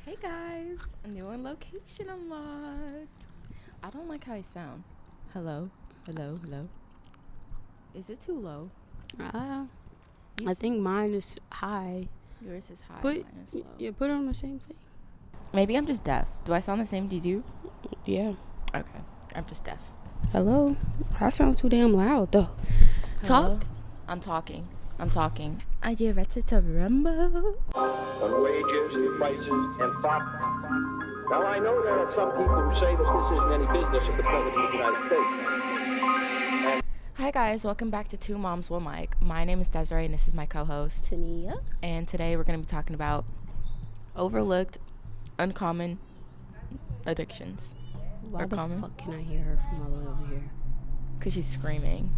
Hey guys, a new on location unlocked. I don't like how I sound. Hello. Is it too low? I think mine is high. Yours is high, Put, mine is low. Yeah, put it on the same thing. Maybe I'm just deaf. Do I sound the same as you? Yeah. Okay, I'm just deaf. Hello? I sound too damn loud, though. Hello? Talk. I'm talking. Are you ready to ramble? On wages, prices, and profit. Now, I know there are some people who say that this isn't any business of the President of the United States. Hi guys, welcome back to Two Moms, One Mic. My name is Desiree and this is my co-host. Nia. And today we're going to be talking about overlooked, uncommon addictions. Why the common? fuck can I hear her from all the way over here? Because she's screaming.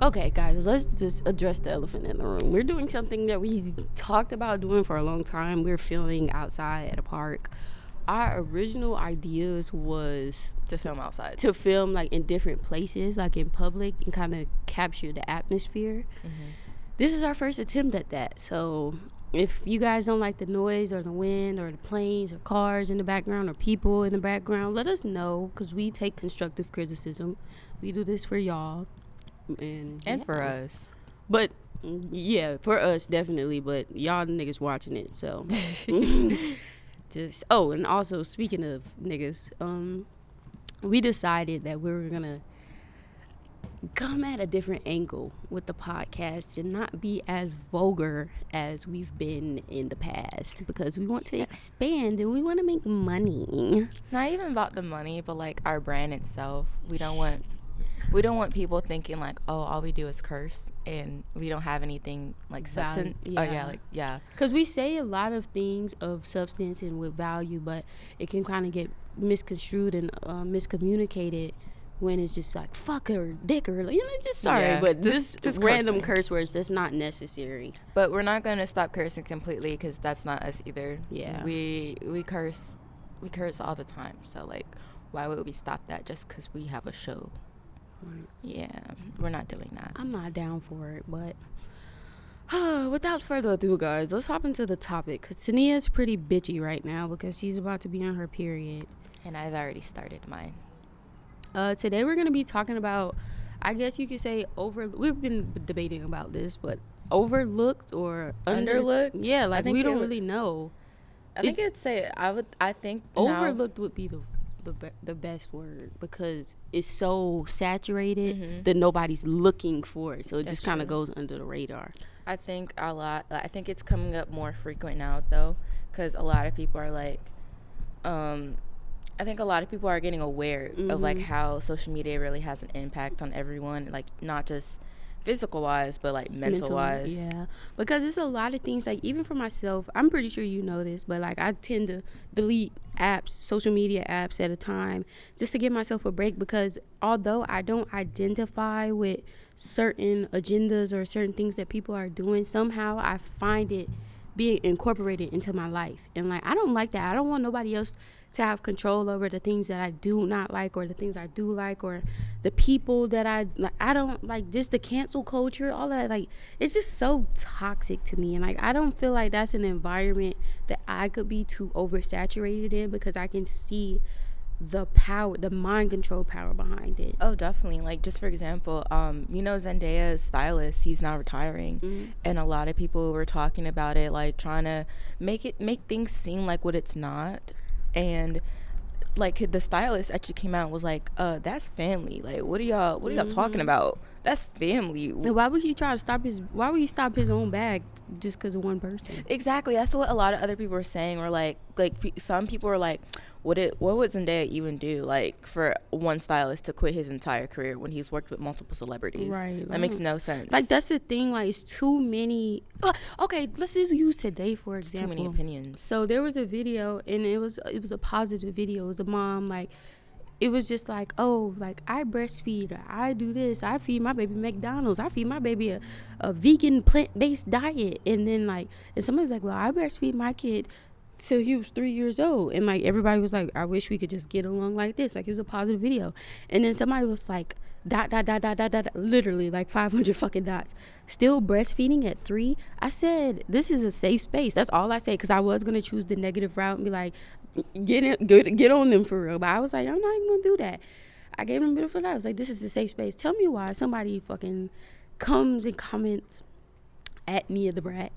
Okay, guys, let's just address the elephant in the room. We're doing something that we talked about doing for a long time. We're filming outside at a park. Our original ideas was To film outside. to film like in different places, like in public, and kind of capture the atmosphere. Mm-hmm. This is our first attempt at that. So if you guys don't like the noise or the wind or the planes or cars in the background or people in the background, let us know, because we take constructive criticism. We do this for y'all. And for us. But yeah, for us definitely, but y'all niggas watching it, so and also speaking of niggas, we decided that we were gonna come at a different angle with the podcast and not be as vulgar as we've been in the past, because we want to expand and we want to make money. Not even about the money, but like our brand itself. We don't want people thinking like, oh, all we do is curse and we don't have anything like substance. Yeah. Because we say a lot of things of substance and with value, but it can kind of get misconstrued and miscommunicated when it's just like fuck or dick or but just random curse words that's not necessary. But we're not gonna stop cursing completely, because that's not us either. Yeah, we curse all the time. So like, why would we stop that just because we have a show? Right. Yeah, we're not doing that. I'm not down for it, but without further ado, guys, let's hop into the topic, because Tania's pretty bitchy right now because she's about to be on her period. And I've already started mine. Today we're going to be talking about, I guess you could say, we've been debating about this, but overlooked or underlooked? Yeah, like we don't really know. I think overlooked would be the best word, because it's so saturated that nobody's looking for it, so it just kind of goes under the radar. I think it's coming up more frequent now though, because a lot of people are like I think a lot of people are getting aware of like how social media really has an impact on everyone, like not just physical wise but like mental wise. Yeah, because it's a lot of things, like even for myself, I'm pretty sure you know this, but like I tend to delete apps, social media apps at a time, just to give myself a break, because although I don't identify with certain agendas or certain things that people are doing, somehow I find it being incorporated into my life, and like I don't like that. I don't want nobody else to have control over the things that I do not like or the things I do like, or the people that I don't like, just the cancel culture, all that. Like, it's just so toxic to me, and like I don't feel like that's an environment that I could be too oversaturated in, because I can see the power, the mind control power behind it. Oh, definitely. Like, just for example, Zendaya's stylist, he's now retiring, and a lot of people were talking about it, like trying to make things seem like what it's not. And like the stylist actually came out and was like, that's family. Like, what are y'all talking about? That's family. And why would he stop his own bag just because of one person? Exactly. That's what a lot of other people were saying. Or like some people were like, what would Zendaya even do, like, for one stylist to quit his entire career when he's worked with multiple celebrities? Right. That makes no sense. Like, that's the thing. Like, it's too many. Okay, let's just use today, for example. Too many opinions. So there was a video, and it was a positive video. It was a mom, like, it was just like, oh, like, I breastfeed, I do this, I feed my baby McDonald's, I feed my baby a vegan plant-based diet. And then, like, and somebody's like, well, I breastfeed my kid till he was 3 years old. And like everybody was like, I wish we could just get along like this. Like it was a positive video. And then somebody was like, dot, literally like 500 fucking dots. Still breastfeeding at 3. I said, this is a safe space. That's all I said, because I was going to choose the negative route and be like, get on them for real. But I was like, I'm not even going to do that. I gave him a beautiful doubt. I was like, this is a safe space. Tell me why somebody fucking comes and comments at Nia the Brat.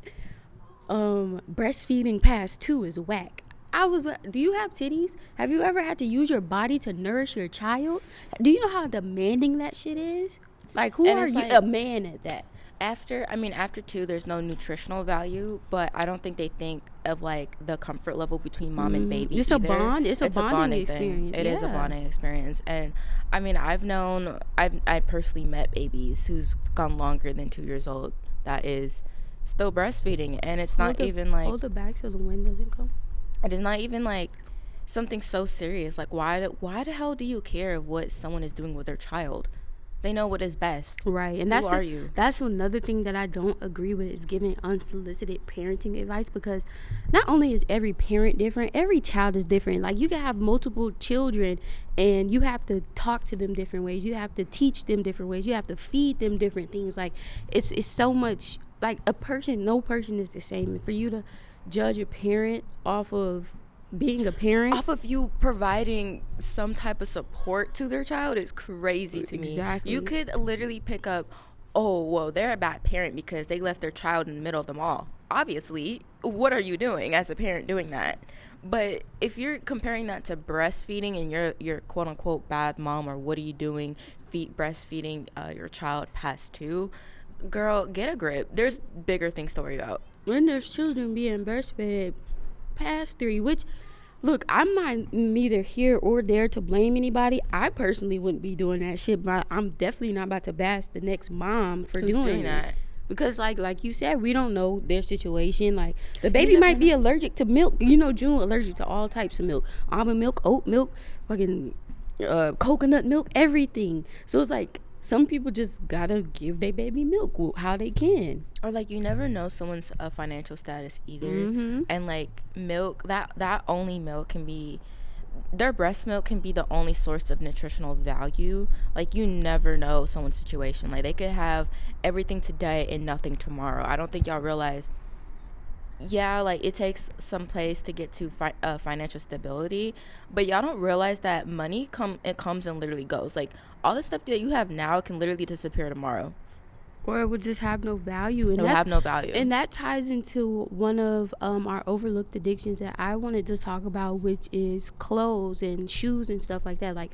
Breastfeeding past 2 is whack. I was like, do you have titties? Have you ever had to use your body to nourish your child? Do you know how demanding that shit is? Like, who are you, like, a man at that? After 2, there's no nutritional value, but I don't think they think of like the comfort level between mom and baby. It's either. A bond. It's a bonding experience. It is a bonding experience. And I mean, I personally met babies who's gone longer than 2 years old that is still breastfeeding, and it's not even like, hold the back so the wind doesn't come. It is not even like something so serious. Like, why the hell do you care what someone is doing with their child? They know what is best. Right. And Who are you? That's another thing that I don't agree with, is giving unsolicited parenting advice, because not only is every parent different, every child is different. Like, you can have multiple children and you have to talk to them different ways. You have to teach them different ways. You have to feed them different things. Like, it's so much, like, no person is the same. And for you to judge a parent off of being a parent, off of you providing some type of support to their child, is crazy to me. Exactly. You could literally pick up, oh, well, they're a bad parent because they left their child in the middle of the mall. Obviously, what are you doing as a parent doing that? But if you're comparing that to breastfeeding and you're quote unquote bad mom, or what are you doing breastfeeding your child past 2, girl, get a grip. There's bigger things to worry about. When there's children being breastfed past 3, which, look, I'm not neither here or there to blame anybody. I personally wouldn't be doing that shit, but I'm definitely not about to bash the next mom for doing that. Because like you said, we don't know their situation. Like, the baby might be allergic to milk. You know, June allergic to all types of milk. Almond milk, oat milk, fucking coconut milk, everything. So it's like, some people just gotta give their baby milk how they can. Or like, you never know someone's financial status either. And like, milk, that only milk can be, their breast milk can be the only source of nutritional value. Like, you never know someone's situation. Like, they could have everything today and nothing tomorrow. I don't think y'all realize, yeah, like, it takes some place to get to financial stability, but y'all don't realize that money comes and literally goes. Like, all the stuff that you have now can literally disappear tomorrow, or it would just have no value. And have no value. And that ties into one of our overlooked addictions that I wanted to talk about, which is clothes and shoes and stuff like that. Like,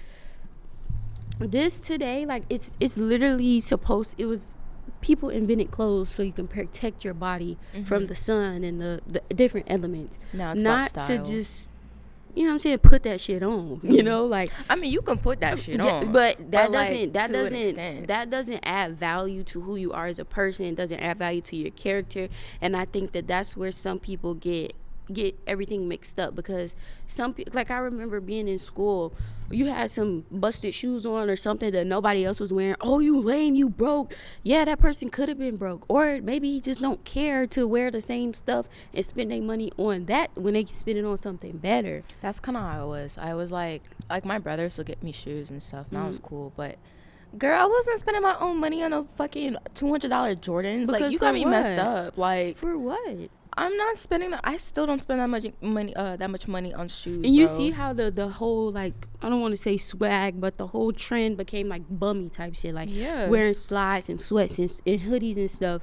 this today, like, it's literally it was, people invented clothes so you can protect your body from the sun and the different elements. No, it's not about style. To just, you know what I'm saying, put that shit on. You know, like, I mean, you can put that shit on, but that doesn't add value to who you are as a person. It doesn't add value to your character. And I think that's where some people get everything mixed up, because some people, like, I remember being in school, you had some busted shoes on or something that nobody else was wearing. Oh, you lame, you broke. Yeah, that person could have been broke, or maybe he just don't care to wear the same stuff and spend their money on that when they can spend it on something better. That's kind of how I was like my brothers would get me shoes and stuff, and that was cool, but girl, I wasn't spending my own money on a fucking $200 Jordans. Because, like, you got me messed up. Like, for what? I'm not spending that. I still don't spend that much money on shoes. And you see how the whole, like, I don't want to say swag, but the whole trend became like bummy type shit, like wearing slides and sweats and hoodies and stuff.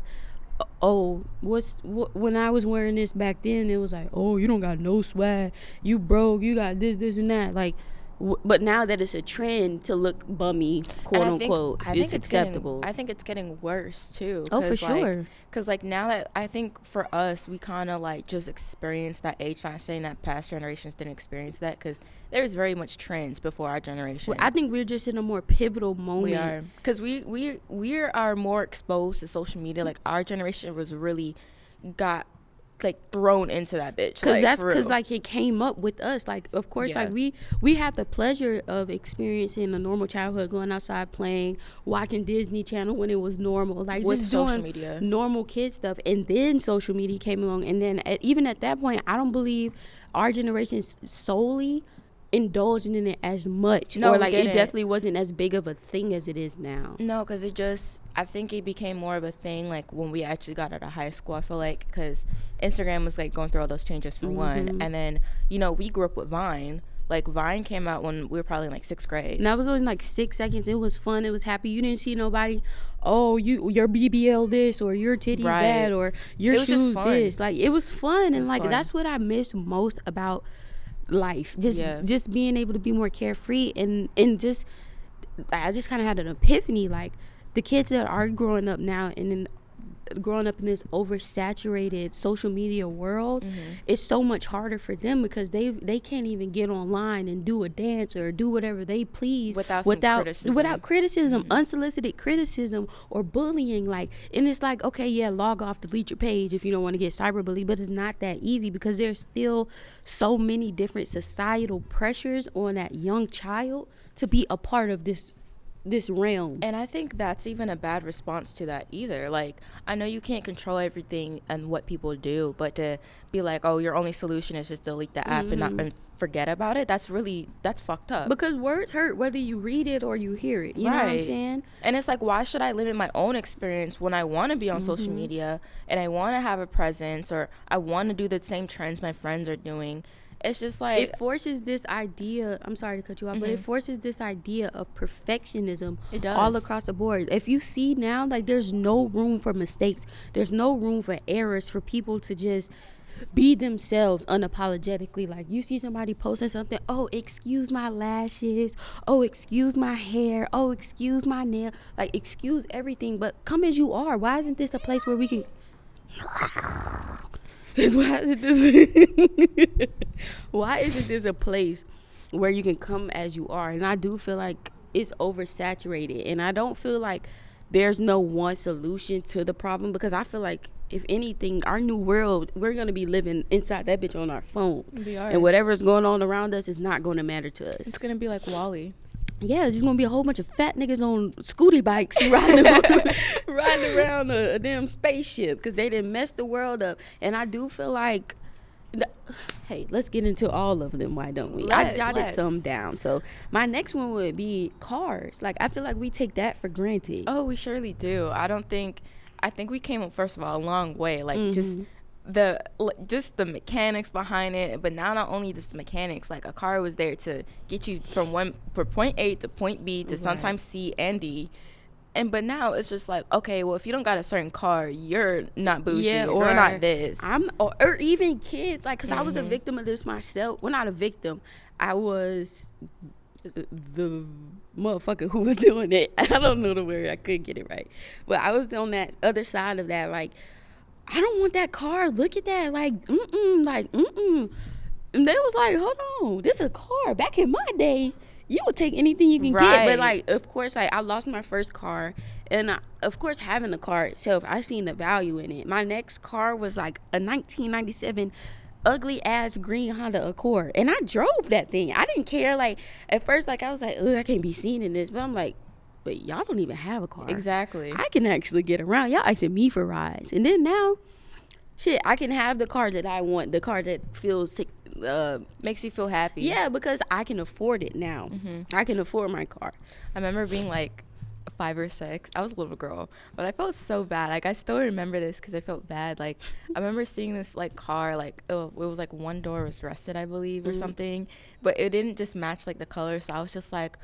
Oh, when I was wearing this back then, it was like, oh, you don't got no swag, you broke, you got this and that, like. But now that it's a trend to look bummy, quote unquote, it's acceptable. I think it's getting worse too. Oh, for sure. Because like, now that, I think for us, we kind of like just experienced that age. Not saying that past generations didn't experience that, because there's very much trends before our generation. Well, I think we're just in a more pivotal moment. We are, because we are more exposed to social media. Like, our generation was really got like thrown into that bitch. Because like, that's because like it came up with us. Like, of course, Yeah. like we had the pleasure of experiencing a normal childhood, going outside playing, watching Disney Channel when it was normal, like With just social doing media. normal kid stuff. And then social media came along, and then even at that point, I don't believe our generation solely indulged in it as much. No, or like we it didn't. definitely wasn't as big of a thing as it is now. No, because I think it became more of a thing like when we actually got out of high school. I feel like because Instagram was like going through all those changes for one, and then we grew up with Vine. Like Vine came out when we were probably in like 6th grade. And that was only like 6 seconds. It was fun. It was happy. You didn't see nobody, oh, your BBL this, or your titties that, or your shoes this. Like, it was fun. And like, that's what I miss most about life. Just being able to be more carefree. And just, I just kind of had an epiphany. Like, the kids that are growing up now and then growing up in this oversaturated social media world, it's so much harder for them because they can't even get online and do a dance or do whatever they please without criticism, unsolicited criticism or bullying. Like, and it's like, okay, yeah, log off, delete your page if you don't want to get cyberbullied, but it's not that easy because there's still so many different societal pressures on that young child to be a part of this realm. And I think that's even a bad response to that either. Like, I know you can't control everything and what people do, but to be like, oh, your only solution is just delete the app and forget about it, that's fucked up. Because words hurt whether you read it or you hear it. You know what I'm saying? And it's like, why should I limit my own experience when I want to be on social media and I want to have a presence, or I want to do the same trends my friends are doing? It's just like, it forces this idea, I'm sorry to cut you off, but it forces this idea of perfectionism all across the board. If you see now, like, there's no room for mistakes, there's no room for errors, for people to just be themselves unapologetically. Like, you see somebody posting something, oh, excuse my lashes, oh, excuse my hair, oh, excuse my nail, like, excuse everything, but come as you are. Why isn't this a place where we can why isn't this a place where you can come as you are? And I do feel like it's oversaturated, and I don't feel like there's no one solution to the problem, because I feel like, if anything, our new world, we're going to be living inside that bitch on our phone. And whatever's going on around us is not going to matter to us. It's going to be like Wall-E. Yeah, it's just going to be a whole bunch of fat niggas on scooty bikes riding around a damn spaceship, because they didn't mess the world up. And I do feel like, hey, let's get into all of them, why don't we? I jotted some down. So my next one would be cars. Like, I feel like we take that for granted. Oh, we surely do. I think we came, first of all, a long way. Like, just the mechanics behind it, but now not only just the mechanics, like, a car was there to get you from point A to point B to sometimes C and D, but now it's just like, okay, well, if you don't got a certain car, you're not bougie, or you're not this. Or even kids, like, because I was a victim of this myself. Well, not a victim, I was the motherfucker who was doing it. I don't know the word, I couldn't get it right, but I was on that other side of that. Like, I don't want that car. Look at that. Like, And they was like, hold on, this is a car. Back in my day, you would take anything you can get. But, like, of course, like, I lost my first car. And, of course, having the car itself, I seen the value in it. My next car was, like, a 1997 ugly-ass green Honda Accord. And I drove that thing. I didn't care. Like, at first, like, I was like, ugh, I can't be seen in this. But I'm like, but y'all don't even have a car. Exactly. I can actually get around. Y'all asking me for rides. And then now, shit, I can have the car that I want, the car that feels sick, makes you feel happy. Yeah, because I can afford it now. I can afford my car. I remember being like 5 or 6. I was a little girl, but I felt so bad. Like, I still remember this because I felt bad. Like, I remember seeing this, like, car, like, it was like one door was rusted, I believe, or something, but it didn't just match, like, the color. So I was just like,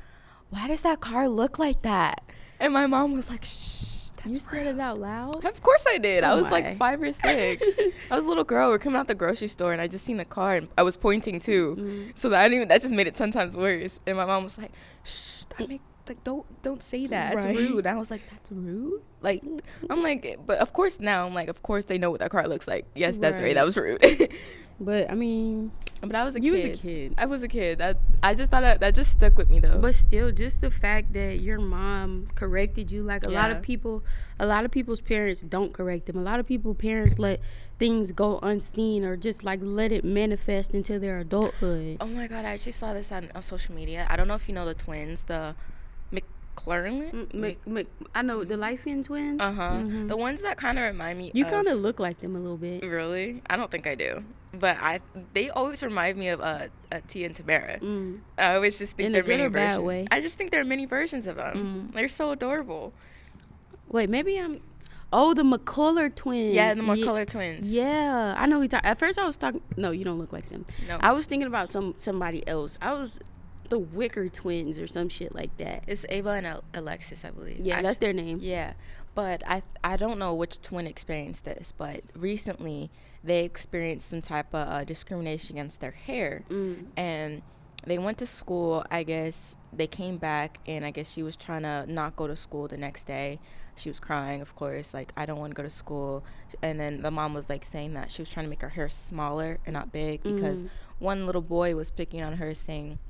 why does that car look like that? And my mom was like, shh, that's You said it out loud? Of course I did. I was like 5 or 6. I was a little girl. We're coming out the grocery store, and I just seen the car, and I was pointing too. So that just made it 10 times worse. And my mom was like, shh, don't say that. That's rude. And I was like, that's rude? Like, I'm like, but of course now, I'm like, of course they know what that car looks like. Yes, that's right. That was rude. But, I mean, But I was a kid. You was a kid. I was a kid. I just thought that just stuck with me though. But still, just the fact that your mom corrected you, like a lot of people's parents don't correct them. A lot of people's parents let things go unseen or just like let it manifest into their adulthood. Oh my God, I actually saw this on social media. I don't know if you know the twins, the McClurlin. I know the light-skinned twins. Mm-hmm. The ones that kind of remind me. You kind of look like them a little bit. Really? I don't think I do. But they always remind me of Tia and Tamara. I always just think they're mini versions. Way. I just think they're mini versions of them. They're so adorable. Wait, maybe I'm. Oh, the McCullough twins. Yeah, the McCullough twins. Yeah, I know. At first, I was talking. No, you don't look like them. No, I was thinking about somebody else. I was the Wicker twins or some shit like that. It's Ava and Alexis, I believe. Yeah, that's their name. Yeah, but I don't know which twin experienced this, but recently they experienced some type of discrimination against their hair, and they went to school. I guess they came back, and I guess she was trying to not go to school the next day. She was crying, of course, like, I don't want to go to school. And then the mom was like saying that she was trying to make her hair smaller and not big, because one little boy was picking on her saying,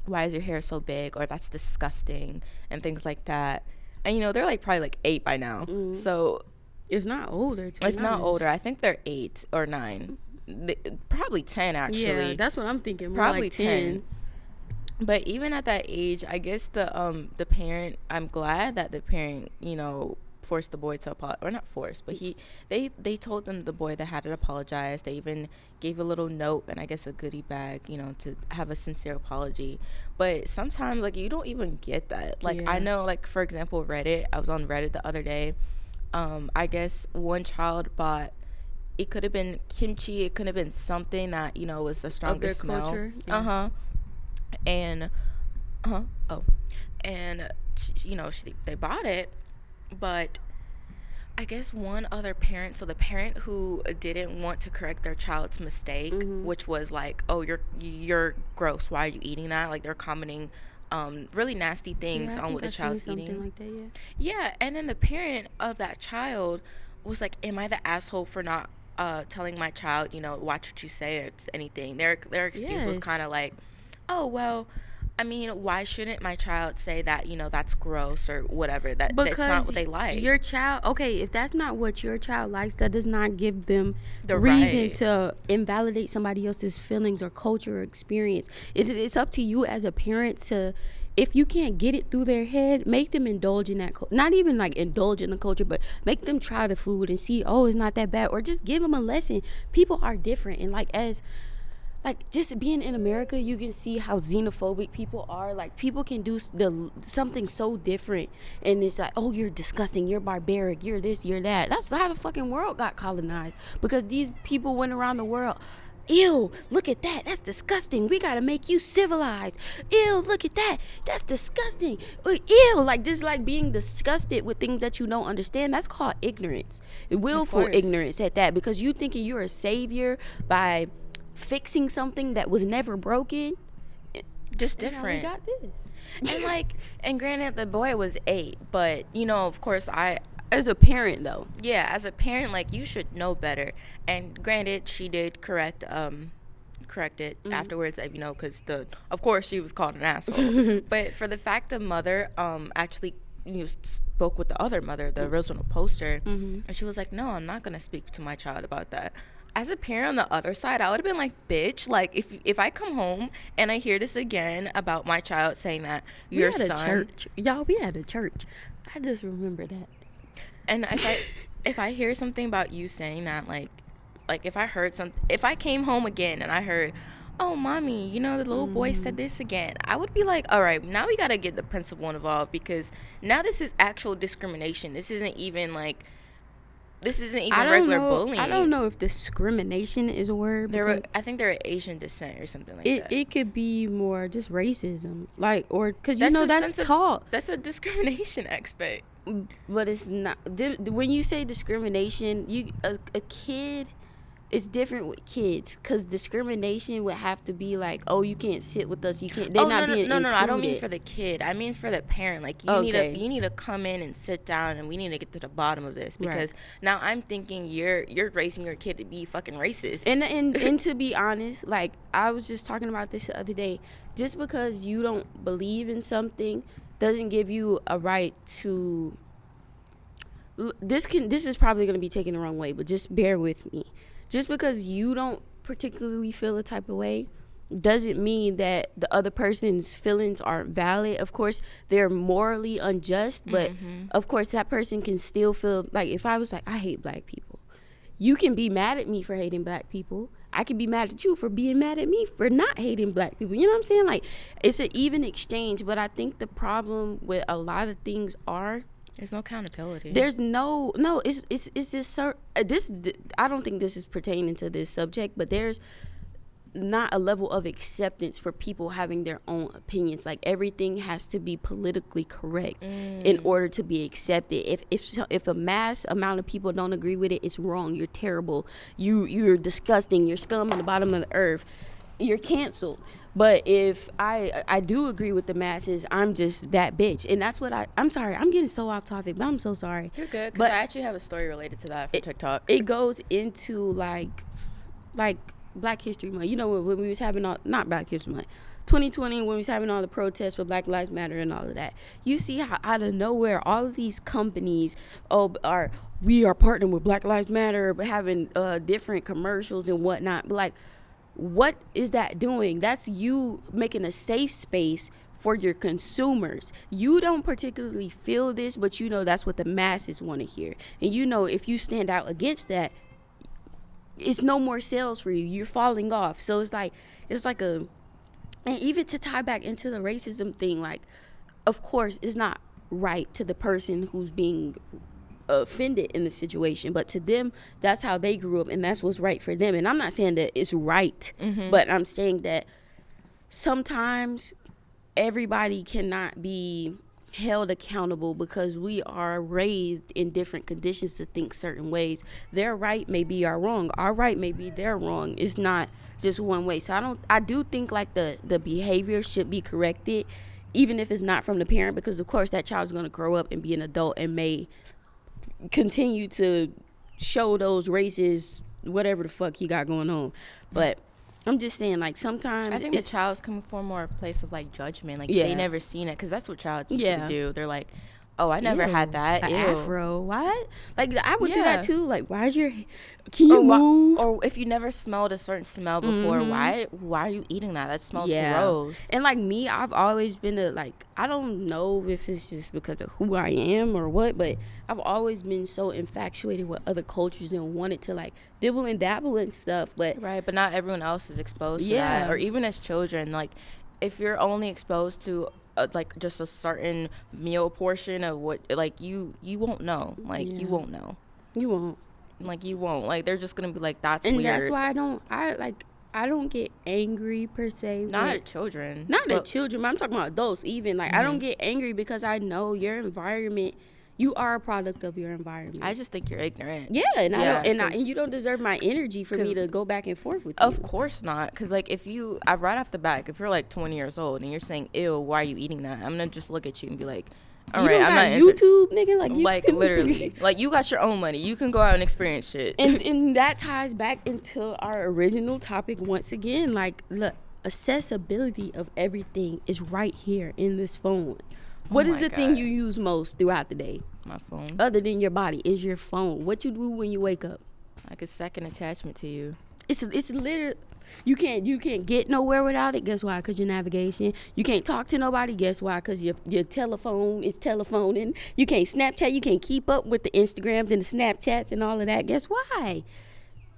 why is your hair so big, or that's disgusting, and things like that. And they're like probably like 8 by now, so if not older, I think they're 8 or 9, probably 10 actually. Yeah, that's what I'm thinking. Probably like 10. But even at that age, I guess the parent, I'm glad that the parent forced the boy to apologize, or not forced, but they told them, the boy, that had to apologize. They even gave a little note and I guess a goodie bag, to have a sincere apology. But sometimes, like, you don't even get that. Like, I know, like, for example, Reddit. I was on Reddit the other day. I guess one child bought, it could have been kimchi, it could have been something that was a stronger smell. Culture. And they bought it. But I guess one other parent, so the parent who didn't want to correct their child's mistake, which was like, oh, you're gross, why are you eating that? Like, they're commenting really nasty things on what the child's eating. Like that, yeah, and then the parent of that child was like, am I the asshole for not telling my child, watch what you say, or anything? Their excuse was kind of like, oh, well, I mean, why shouldn't my child say that, that's gross or whatever, that's not what they like? Your child, okay, if that's not what your child likes, that does not give them the reason to invalidate somebody else's feelings or culture or experience. It's up to you as a parent to, if you can't get it through their head, make them indulge in that, not even like indulge in the culture, but make them try the food and see, oh, it's not that bad, or just give them a lesson. People are different, and like, just being in America, you can see how xenophobic people are. Like, people can do something so different, and it's like, oh, you're disgusting, you're barbaric, you're this, you're that. That's how the fucking world got colonized, because these people went around the world. Ew, look at that, that's disgusting, we gotta make you civilized. Ew, look at that, that's disgusting. Ew, like, just like being disgusted with things that you don't understand, that's called ignorance. Willful ignorance at that, because you thinking you're a savior by fixing something that was never broken. Just different. We got this. And granted, the boy was 8, but of course, as a parent though, as a parent, like, you should know better. And granted, she did correct it afterwards, because of course she was called an asshole. But for the fact the mother actually spoke with the other mother, the original poster, and she was like, no, I'm not gonna speak to my child about that. As a parent on the other side, I would have been like, bitch, like, if I come home and I hear this again about my child saying that your son, we had a church. I just remember that. And if I hear something about you saying that, like if I came home again and I heard, oh, mommy, the little boy said this again, I would be like, all right, now we gotta get the principal involved, because now this is actual discrimination. This isn't even regular bullying. I don't know if discrimination is a word. I think they're Asian descent or something like that. It could be more just racism, like, or because that's taught. That's a discrimination aspect. But it's not. When you say discrimination, a kid it's different with kids, because discrimination would have to be like, oh, you can't sit with us, you can't, they're not being included. I don't mean for the kid, I mean for the parent. Like, you need to come in and sit down, and we need to get to the bottom of this, because now I'm thinking you're raising your kid to be fucking racist. And to be honest, like, I was just talking about this the other day, just because you don't believe in something doesn't give you a right to, this is probably going to be taken the wrong way, but just bear with me. Just because you don't particularly feel a type of way doesn't mean that the other person's feelings aren't valid. Of course, they're morally unjust, but of course that person can still feel like, if I was like, I hate black people, you can be mad at me for hating black people. I can be mad at you for being mad at me for not hating black people. You know what I'm saying? Like, it's an even exchange. But I think the problem with a lot of things are, there's no accountability. There's no. It's just this. I don't think this is pertaining to this subject, but there's not a level of acceptance for people having their own opinions. Like, everything has to be politically correct in order to be accepted. If a mass amount of people don't agree with it, it's wrong. You're terrible. You're disgusting. You're scum on the bottom of the earth. You're canceled. But if I do agree with the masses, I'm just that bitch. And that's what I'm sorry, I'm getting so off topic, but I'm so sorry. You're good, because I actually have a story related to that for TikTok. It goes into like Black History Month. You know, when we was having not Black History Month, 2020, when we was having all the protests for Black Lives Matter and all of that. You see how out of nowhere all of these companies we are partnering with Black Lives Matter, but having different commercials and whatnot. But like, what is that doing? That's you making a safe space for your consumers. You don't particularly feel this, but you know that's what the masses want to hear. And you know, if you stand out against that, it's no more sales for you. You're falling off. So it's like and even to tie back into the racism thing, like, of course it's not right to the person who's being offended in the situation, but to them, that's how they grew up, and that's what's right for them. And I'm not saying that it's right, but I'm saying that sometimes everybody cannot be held accountable, because we are raised in different conditions to think certain ways. Their right may be our wrong. Our right may be their wrong. It's not just one way. So I do think like the behavior should be corrected, even if it's not from the parent, because of course that child's going to grow up and be an adult and may continue to show those races, whatever the fuck he got going on. But I'm just saying, like, sometimes I think the child's coming from more a place of like judgment, like they never seen it, because that's what childs used to do. They're like, oh, I never had that. An afro, what? Like, I would do that too. Like, why is can you move? Or if you never smelled a certain smell before, why are you eating that? That smells gross. And like me, I've always been I don't know if it's just because of who I am or what, but I've always been so infatuated with other cultures and wanted to like dibble and dabble and stuff. But not everyone else is exposed to that. Or even as children, like, if you're only exposed to like just a certain meal portion of what, like, you won't know. Like, you won't know. You won't. Like, you won't. Like, they're just gonna be like, that's and weird. And that's why I don't get angry per se. Not at children. Not at children, but I'm talking about adults even. Like, I don't get angry because I know your environment, you are a product of your environment. I just think you're ignorant. Yeah, and you don't deserve my energy for me to go back and forth with you. Of course not. Because, like, right off the bat, if you're like 20 years old and you're saying, ew, why are you eating that? I'm going to just look at you and be like, all right, I'm not YouTube, nigga. Like literally. Like, you got your own money. You can go out and experience shit. And that ties back into our original topic once again. Like, look, accessibility of everything is right here in this phone. What is the thing you use most throughout the day? My phone. Other than your body, is your phone. What you do when you wake up? Like a second attachment to you. It's literally, you can't get nowhere without it. Guess why? Because your navigation. You can't talk to nobody. Guess why? Because your telephone is telephoning. You can't Snapchat. You can't keep up with the Instagrams and the Snapchats and all of that. Guess why?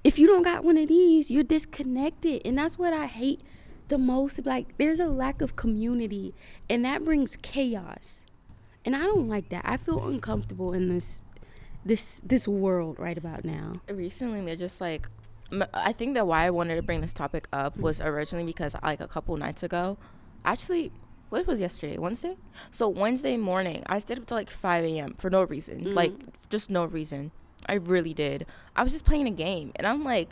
If you don't got one of these, you're disconnected. And that's what I hate the most. Like, there's a lack of community, and that brings chaos, and I don't like that. I feel uncomfortable in this world right about now. Recently, they're just like, I think that why I wanted to bring this topic up was originally because, like, a couple nights ago, actually, what was yesterday? Wednesday? So Wednesday morning, I stayed up till like 5 a.m. for no reason. Like, just no reason. I really did. I was just playing a game, and I'm like,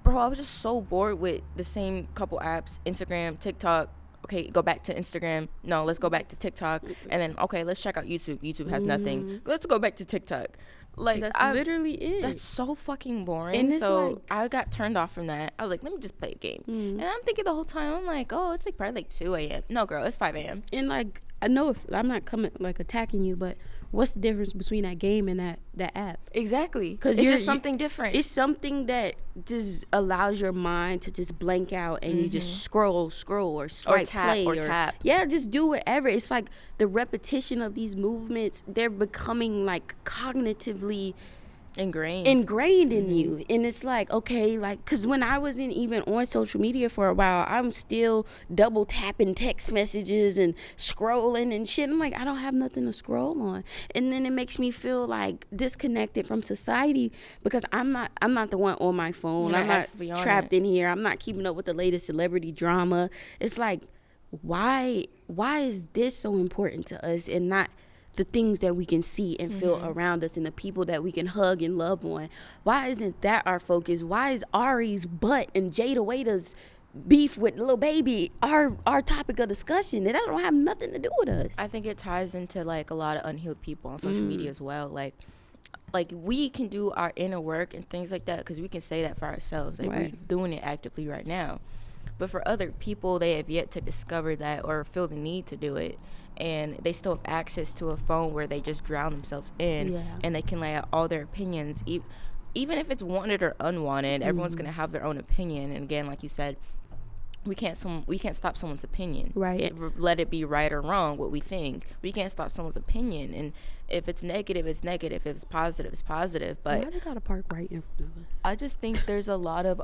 bro, I was just so bored with the same couple apps, Instagram, TikTok. Okay, go back to Instagram. No, let's go back to TikTok. And then, okay, let's check out YouTube. YouTube has nothing. Let's go back to TikTok. Like, that's literally it. That's so fucking boring. And so like, I got turned off from that. I was like, let me just play a game. And I'm thinking the whole time, I'm like, oh, it's like probably like 2 a.m. No, girl, it's 5 a.m. And like, I know if I'm not coming like attacking you, but what's the difference between that game and that app? Exactly. Because it's just something different. It's something that just allows your mind to just blank out and you just scroll or swipe, or tap. Yeah, just do whatever. It's like the repetition of these movements, they're becoming like cognitively ingrained in you. And it's like, okay, like, because when I wasn't even on social media for a while, I'm still double tapping text messages and scrolling and shit. I'm like, I don't have nothing to scroll on. And then it makes me feel like disconnected from society because I'm not the one on my phone. I'm not trapped in here. I'm not keeping up with the latest celebrity drama. It's like, why is this so important to us and not the things that we can see and feel around us and the people that we can hug and love on? Why isn't that our focus? Why is Ari's butt and Jada Waiter's beef with Lil Baby our topic of discussion? That don't have nothing to do with us. I think it ties into like a lot of unhealed people on social media as well. Like we can do our inner work and things like that because we can say that for ourselves. Like we're doing it actively right now. But for other people, they have yet to discover that or feel the need to do it. And they still have access to a phone where they just drown themselves in and they can lay out all their opinions. Even if it's wanted or unwanted, everyone's going to have their own opinion. And again, like you said, we can't stop someone's opinion. Right. Let it be right or wrong, what we think. We can't stop someone's opinion. And if it's negative, it's negative. If it's positive, it's positive. But why they got to park right in front of it? I just think there's a lot of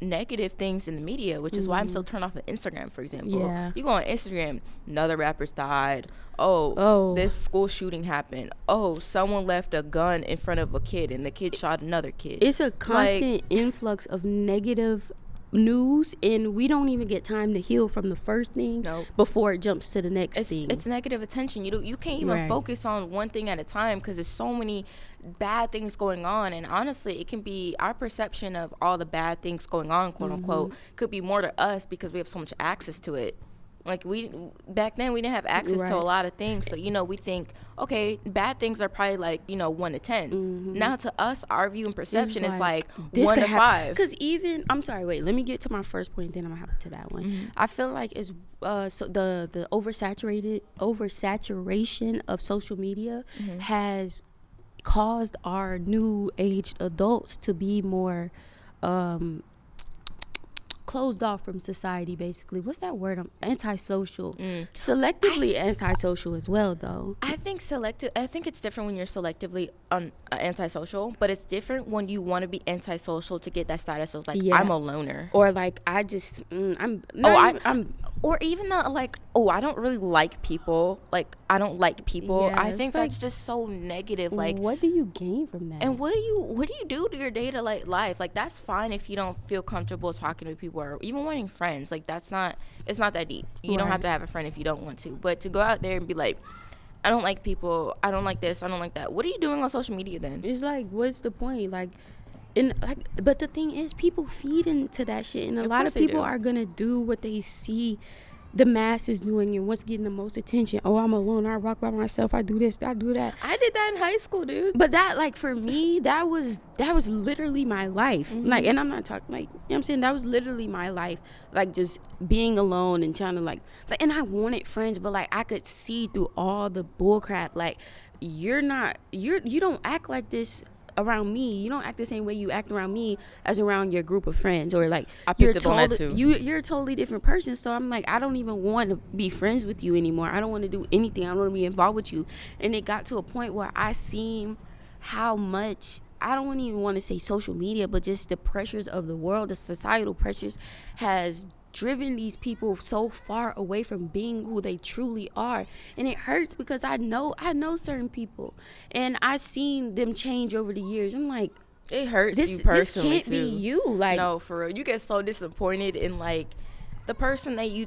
negative things in the media, which is why I'm so turned off of Instagram, for example. Yeah. You go on Instagram, another rapper's died. Oh, this school shooting happened. Oh, someone left a gun in front of a kid and the kid shot another kid. It's a constant influx of negative news, and we don't even get time to heal from the first thing before it jumps to the next thing. It's negative attention. You can't even focus on one thing at a time because there's so many bad things going on. And honestly, it can be our perception of all the bad things going on, quote unquote, could be more to us because we have so much access to it. Like back then we didn't have access to a lot of things, so we think, okay, bad things are probably like 1 to 10. Now to us, our view and perception is like 1 to 5. Because even let me get to my first point, then I'm gonna hop to that one. I feel like it's so the oversaturation of social media has caused our new aged adults to be more closed off from society, basically. What's that word? Antisocial. Selectively antisocial as well, though. I think it's different when you're selectively antisocial, but it's different when you want to be antisocial to get that status of like, I'm a loner. Or like, I just, or even the like, I don't really like people. Like, I don't like people. Yeah, I think that's just so negative. Like, what do you gain from that? And what do you do to your day to life? Like, that's fine if you don't feel comfortable talking to people or even wanting friends. Like, it's not that deep. You don't have to have a friend if you don't want to. But to go out there and be like, I don't like people, I don't like this, I don't like that. What are you doing on social media then? It's like, what's the point? Like, but the thing is, people feed into that shit, and a lot of people are gonna do what they see the masses doing and what's getting the most attention. Oh, I'm alone, I rock by myself, I do this, I do that. I did that in high school, dude. But that, like, for me, that was literally my life. Like, and I'm not talking, like, you know what I'm saying, that was literally my life. Like, just being alone and trying to like and I wanted friends, but like, I could see through all the bull crap. Like, you don't act like this around me. You don't act the same way you act around me as around your group of friends, or like, you're a totally different person. So I'm like, I don't even want to be friends with you anymore. I don't want to do anything. I don't want to be involved with you. And it got to a point where I seen how much, I don't even want to say social media, but just the pressures of the world, the societal pressures, has driven these people so far away from being who they truly are. And it hurts because I know certain people, and I've seen them change over the years. I'm like, it hurts you personally. This can't be you. Like, no, for real, you get so disappointed in like the person that you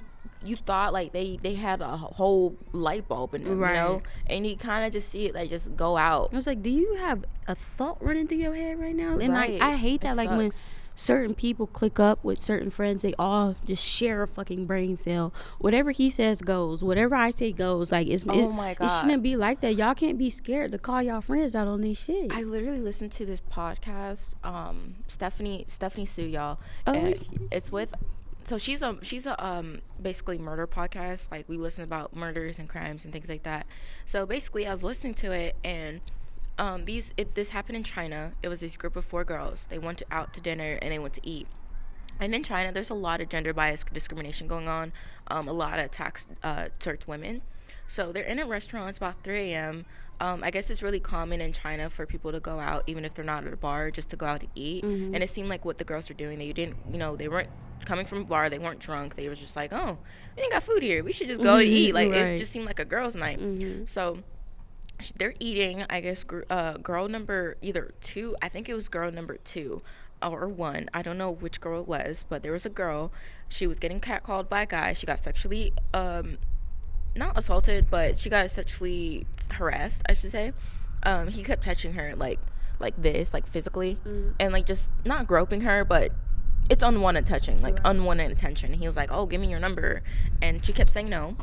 thought like they had a whole light bulb in them, and you kind of just see it like just go out. I was like, do you have a thought running through your head right now? And I hate that. It like, sucks. certain people click up with certain friends. They all just share a fucking brain cell. Whatever he says goes. Whatever I say goes. Like, my God. It shouldn't be like that. Y'all can't be scared to call y'all friends out on this shit. I literally listened to this podcast, Stephanie Sue, y'all. Oh, and it's with, so she's a basically murder podcast. Like, we listen about murders and crimes and things like that. So basically, I was listening to it, and this happened in China. It was this group of 4 girls. They went out to dinner and they went to eat. And in China, there's a lot of gender bias discrimination going on. A lot of attacks towards women. So they're in a restaurant. It's about 3 a.m. I guess it's really common in China for people to go out, even if they're not at a bar, just to go out to eat. And it seemed like what the girls were doing, they weren't coming from a bar, they weren't drunk. They was just like, oh, we ain't got food here, we should just go to eat. Like, it just seemed like a girls' night. So they're eating. I guess girl number either 2, I think it was girl number 2 or 1, I don't know which girl it was, but there was a girl. She was getting catcalled by a guy. She got sexually not assaulted, but she got sexually harassed, I should say. He kept touching her like this, like physically, and like just not groping her, but it's unwanted touching, like unwanted attention. He was like, oh, give me your number, and she kept saying no.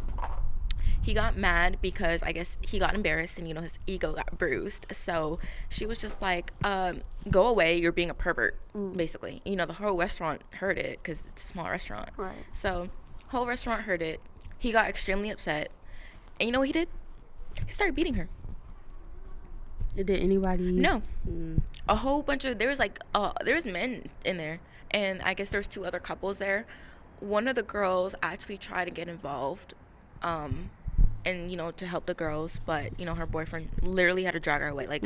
He got mad because I guess he got embarrassed and, his ego got bruised. So she was just like, go away, you're being a pervert, basically. The whole restaurant heard it because it's a small restaurant. Right. So whole restaurant heard it. He got extremely upset. And you know what he did? He started beating her. Did anybody? No. A whole bunch of, there was men in there. And I guess there's 2 other couples there. One of the girls actually tried to get involved. And to help the girls, but her boyfriend literally had to drag her away. Like,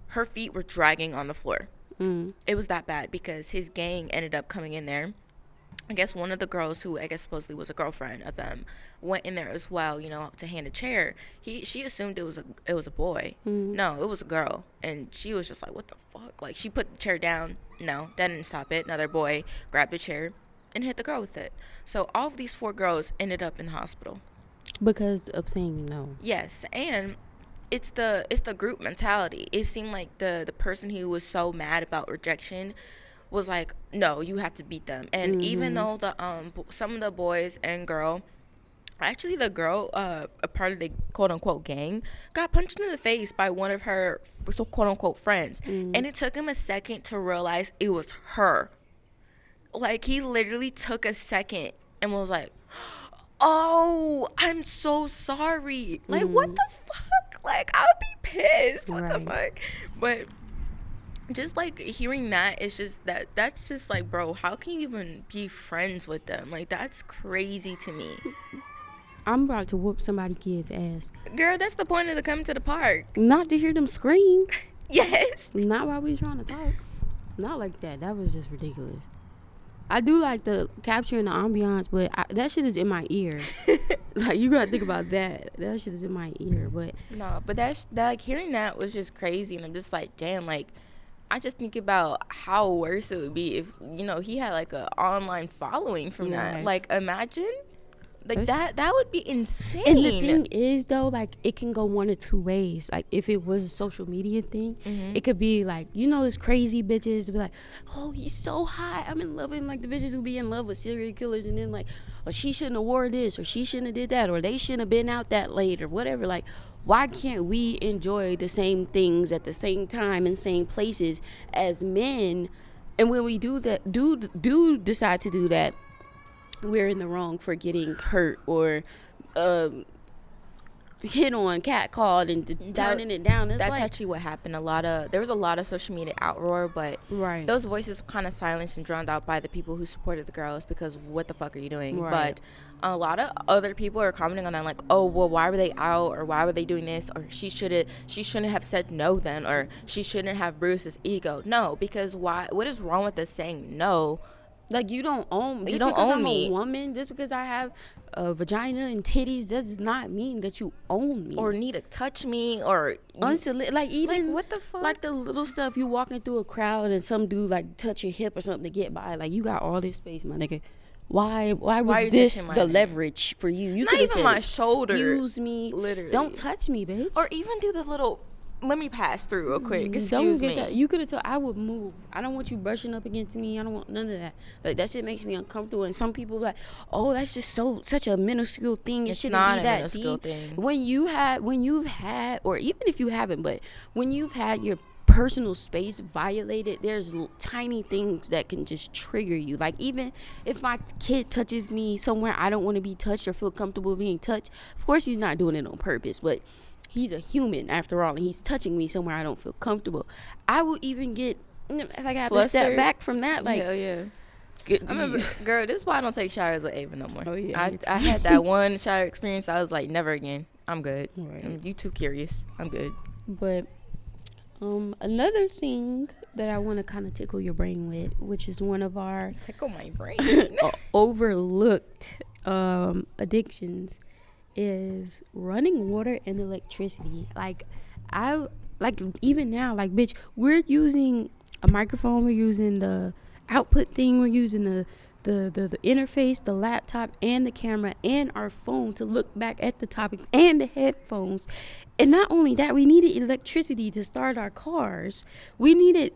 her feet were dragging on the floor. It was that bad because his gang ended up coming in there. I guess one of the girls, who I guess supposedly was a girlfriend of them, went in there as well, to hand a chair. She assumed it was a boy. No, it was a girl, and she was just like, what the fuck? Like, she put the chair down. No, that didn't stop it. Another boy grabbed the chair and hit the girl with it. So all of these 4 girls ended up in the hospital. Because of saying no. Yes, and it's the group mentality. It seemed like the person who was so mad about rejection was like, no, you have to beat them. And even though the some of the boys and girl, actually the girl, a part of the quote unquote gang, got punched in the face by one of her quote unquote friends, and it took him a second to realize it was her. Like, he literally took a second and was like, oh, I'm so sorry. Like, what the fuck? Like, I would be pissed. What the fuck? But just like hearing that, it's just that's just like, bro, how can you even be friends with them? Like, that's crazy to me. I'm about to whoop somebody's kid's ass. Girl, that's the point of the coming to the park. Not to hear them scream. Yes. Not while we trying to talk. Not like that. That was just ridiculous. I do like the capturing the ambiance, but that shit is in my ear. Like, you gotta think about that. That shit is in my ear, but no. But that like, hearing that was just crazy, and I'm just like, damn. Like, I just think about how worse it would be if he had like a online following from that. Like, imagine. Like, that would be insane. And the thing is, though, like, it can go one or 2 ways. Like, if it was a social media thing, it could be like, this crazy bitches be like, oh, he's so hot, I'm in love with him. Like, the bitches who be in love with serial killers, and then like, oh, she shouldn't have wore this, or she shouldn't have did that, or they shouldn't have been out that late, or whatever. Like, why can't we enjoy the same things at the same time in same places as men? And when we do that, do decide to do that, we're in the wrong for getting hurt or hit on, catcalled, and turning it down. That's like, actually what happened. There was a lot of social media outroar, but those voices kind of silenced and drowned out by the people who supported the girls, because what the fuck are you doing? But a lot of other people are commenting on that, like, oh, well, why were they out, or why were they doing this, or she shouldn't have said no then, or she shouldn't have bruised his ego. No, because what is wrong with us saying no? Like, you don't own me. Just because I'm a woman, just because I have a vagina and titties, does not mean that you own me. Or need to touch me, or... like, even... Like, what the fuck? Like, the little stuff, you walking through a crowd and some dude, like, touch your hip or something to get by. Like, you got all this space, my nigga. Why was this the leverage for you? You not even my shoulder. Excuse me. Literally. Don't touch me, bitch. Or even do the little let me pass through real quick. Don't Excuse get me. that. You could have told. I would move. I don't want you brushing up against me. I don't want none of that. Like, that shit makes me uncomfortable. And some people like, oh, that's just such a minuscule thing. It It's shouldn't not be a that minuscule deep. thing. When you've had, or even if you haven't, but when you've had your personal space violated, there's tiny things that can just trigger you. Like, even if my kid touches me somewhere I don't want to be touched or feel comfortable being touched, of course he's not doing it on purpose, but he's a human after all, and he's touching me somewhere I don't feel comfortable. I will even get, if I have to step back from that, like, hell yeah. I remember, girl, this is why I don't take showers with Ava no more. Oh, yeah, I had that one shower experience. I was like, never again. I'm good. Right. You too curious. I'm good. But another thing that I want to kind of tickle your brain with, which is one of our Tickle my brain. overlooked addictions, is running water and electricity. Even now, like, bitch, we're using a microphone, we're using the output thing, we're using the interface, the laptop, and the camera, and our phone to look back at the topics, and the headphones. And not only that, we needed electricity to start our cars. We needed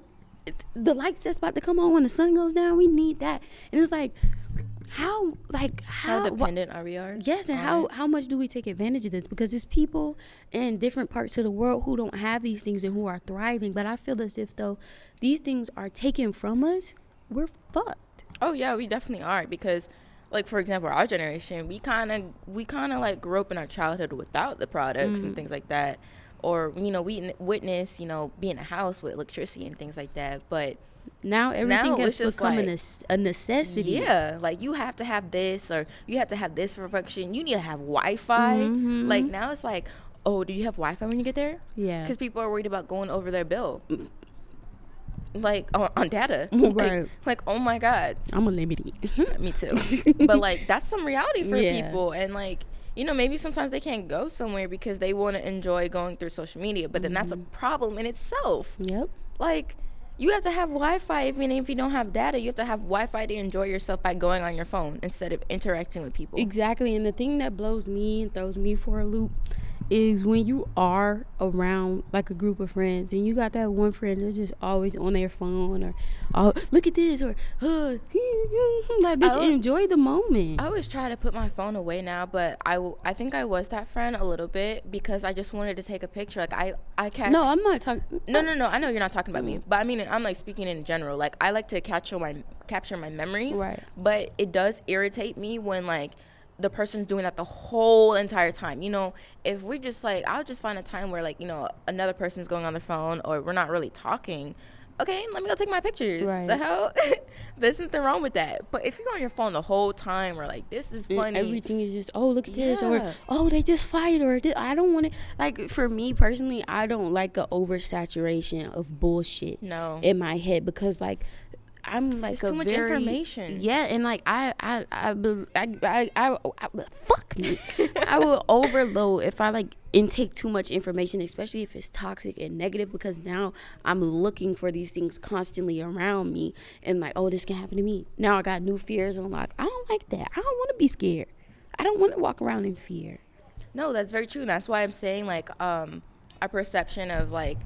the lights that's about to come on when the sun goes down. We need that. And it's like, how dependent are we are? Yes, and how much do we take advantage of this? Because there's people in different parts of the world who don't have these things and who are thriving. But I feel as if, though, these things are taken from us, we're fucked. Oh yeah, we definitely are, because, like, for example, our generation, we kind of like grew up in our childhood without the products and things like that, or, you know, we witness, you know, being in a house with electricity and things like that. But now everything has become like, a necessity. Yeah, like, you have to have this, or you have to have this for function. You need to have Wi-Fi. Like, now it's like, oh, do you have Wi-Fi when you get there? Yeah, because people are worried about going over their bill. Like, on data. Right. Like, oh my God. I'm unlimited. Me too. But, like, that's some reality for people. And, like, you know, maybe sometimes they can't go somewhere because they want to enjoy going through social media. But then that's a problem in itself. Yep. Like, you have to have Wi-Fi. Even if you don't have data, you have to have Wi-Fi to enjoy yourself by going on your phone instead of interacting with people. Exactly. And the thing that blows me and throws me for a loop is when you are around, like, a group of friends and you got that one friend that's just always on their phone, or, oh, look at this, or, like, bitch, enjoy the moment. I always try to put my phone away now, but I think I was that friend a little bit because I just wanted to take a picture. Like, I catch. No, I'm not talking. No. I know you're not talking about me, but I mean, I'm, like, speaking in general. Like, I like to capture my memories, right? But it does irritate me when, like, the person's doing that the whole entire time. You know, if we just, like, I'll just find a time where, like, you know, another person's going on their phone or we're not really talking. Okay, let me go take my pictures. Right. The hell? There's nothing wrong with that. But if you're on your phone the whole time, or, like, this is funny. Everything is just, oh, look at this, or, oh, they just fight, or I don't want to. Like, for me personally, I don't like a oversaturation of bullshit in my head, because, like, I'm like, it's too much information. Yeah, and, like, I fuck me. I will overload if I, like, intake too much information, especially if it's toxic and negative, because now I'm looking for these things constantly around me, and, like, oh, this can happen to me. Now I got new fears unlocked. I don't like that. I don't want to be scared. I don't want to walk around in fear. No, that's very true. And that's why I'm saying, like, our perception of, like,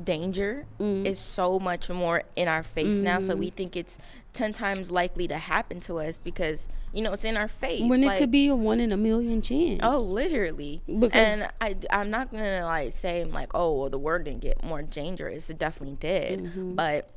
danger is so much more in our face now, so we think it's 10 times likely to happen to us because, you know, it's in our face when like, it could be a 1 in a million chance. Oh, literally. And I'm not gonna, like, say, like, oh, well, the word didn't get more dangerous. It definitely did, but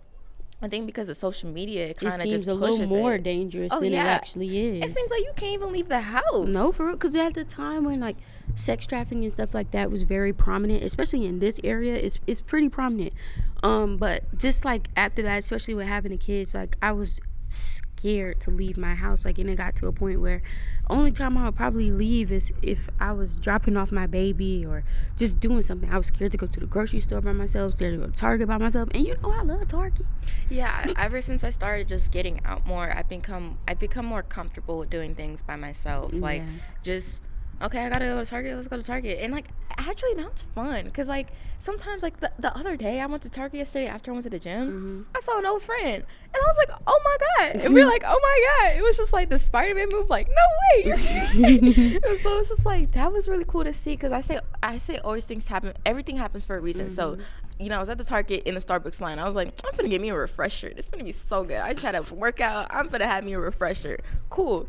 I think because of social media, it kind of just pushes it. It seems a little more dangerous than it actually is. It seems like you can't even leave the house. No, for real. Because at the time when, like, sex trafficking and stuff like that was very prominent, especially in this area, it's pretty prominent. But just, like, after that, especially with having the kids, like, I was scared to leave my house. Like, and it got to a point where only time I would probably leave is if I was dropping off my baby or just doing something. I was scared to go to the grocery store by myself, scared to go to Target by myself. And you know I love Target. Yeah, ever since I started just getting out more, I've become more comfortable with doing things by myself. Like, just okay, I gotta go to Target, let's go to Target. And like, actually now it's fun because like sometimes like the other day I went to Target yesterday after I went to the gym. I saw an old friend and I was like, oh my god. And we were like, oh my god. It was just like the Spider-Man move, like, no way. And so it's just like, that was really cool to see because I say always things happen, everything happens for a reason. So you know, I was at the Target in the Starbucks line. I was like, I'm finna get me a refresher. This finna be so good. I just had a workout. I'm finna have me a refresher. Cool.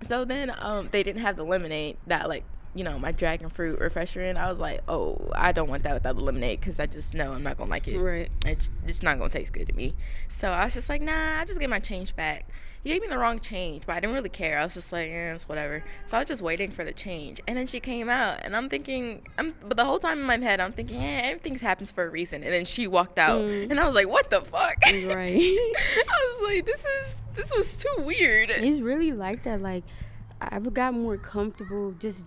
So then they didn't have the lemonade that, like, you know, my dragon fruit refresher in. I was like, oh, I don't want that without the lemonade because I just know I'm not going to like it. Right. It's not going to taste good to me. So I was just like, nah, I just get my change back. He gave me the wrong change, but I didn't really care. I was just like, it's whatever. So I was just waiting for the change. And then she came out, and I'm thinking, but the whole time in my head, I'm thinking, everything happens for a reason. And then she walked out, and I was like, what the fuck? Right. I was like, this was too weird. It's really like that. Like, I've got more comfortable just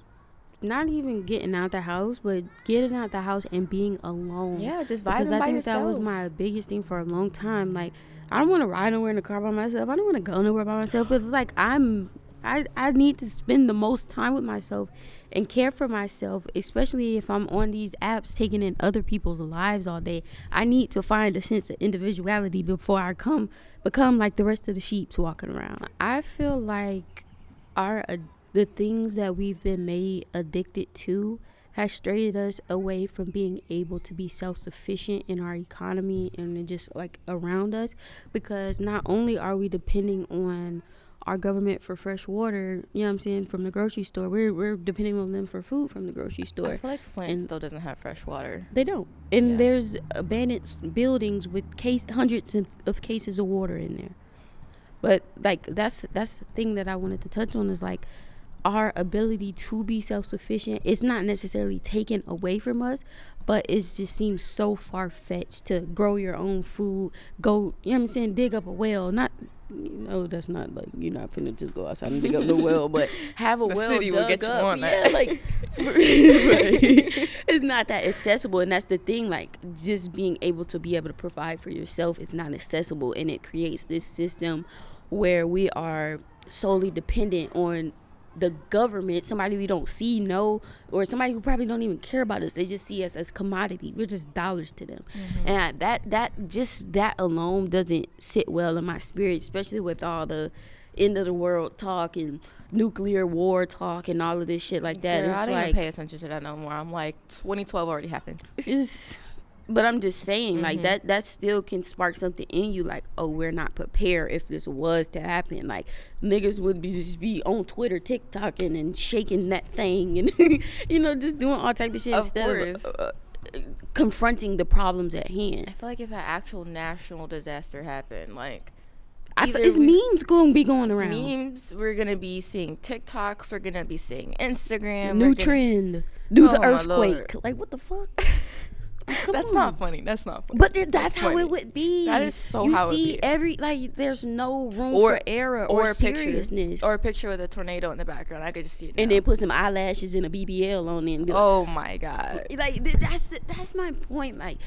not even getting out the house, but getting out the house and being alone. Yeah, just vibing by because I think yourself. that was my biggest thing for a long time. Like, I don't want to ride nowhere in the car by myself. I don't want to go nowhere by myself. But it's like I need to spend the most time with myself and care for myself, especially if I'm on these apps taking in other people's lives all day. I need to find a sense of individuality before I become like the rest of the sheeps walking around. I feel like the things that we've been made addicted to has strayed us away from being able to be self-sufficient in our economy and just like around us, because not only are we depending on our government for fresh water, you know what I'm saying, from the grocery store, we're depending on them for food from the grocery store. I feel like Flint still doesn't have fresh water. They don't. And there's abandoned buildings with hundreds of cases of water in there. But like that's the thing that I wanted to touch on, is like our ability to be self-sufficient. It's not necessarily taken away from us, but it just seems so far-fetched to grow your own food, go, you know what I'm saying, dig up a well. Not, you know, that's not like, you're not finna just go outside and dig up the well, but have a well city dug will get you up. on that. Like it's not that accessible, and that's the thing. Like, just being able to provide for yourself is not accessible, and it creates this system where we are solely dependent on the government, somebody we don't see, know, or somebody who probably don't even care about us. They just see us as commodity. We're just dollars to them. And that alone doesn't sit well in my spirit, especially with all the end of the world talk and nuclear war talk and all of this shit like that. Girl, it's I don't like, even pay attention to that no more. I'm like, 2012 already happened. But I'm just saying, like, that still can spark something in you, like, oh, we're not prepared if this was to happen. Like, niggas would just be on Twitter, TikToking and shaking that thing and, you know, just doing all type of shit instead of confronting the problems at hand. I feel like if an actual national disaster happened, like, it's memes going to be going around. Memes, we're going to be seeing TikToks, we're going to be seeing Instagram. New trend. Do the earthquake. Like, what the fuck? That's not funny. That's not funny. But that's how funny. It would be. That is so how it would be. You see there's no room for error or seriousness. Or a picture with a tornado in the background. I could just see it now. And then put some eyelashes and a BBL on it. And be like, oh my God. Like, that's my point. Like,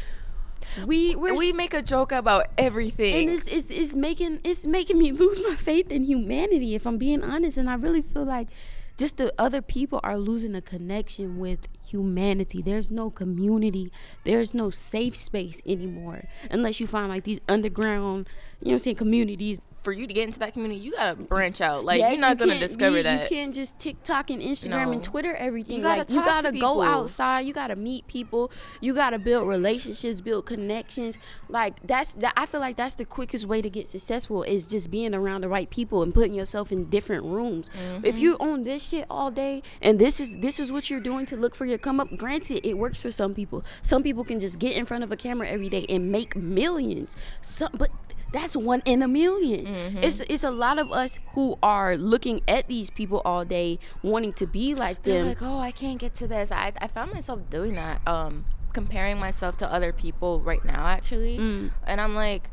we make a joke about everything. And it's making me lose my faith in humanity, if I'm being honest. And I really feel like just the other people are losing a connection with humanity. There's no community. There's no safe space anymore, unless you find like these underground, you know what I'm saying, communities. For you to get into that community, you gotta branch out. Like, you're not gonna discover that. You can't just TikTok and Instagram and Twitter everything. You gotta go outside. You gotta meet people. You gotta build relationships, build connections. Like, I feel like that's the quickest way to get successful, is just being around the right people and putting yourself in different rooms. If you're on this shit all day and this is what you're doing to look for your come up, granted, it works for some people. Some people can just get in front of a camera every day and make millions. But that's 1 in a million. It's a lot of us who are looking at these people all day, wanting to be like them. They're like, oh, I can't get to this. I found myself doing that, comparing myself to other people right now, actually. And I'm like,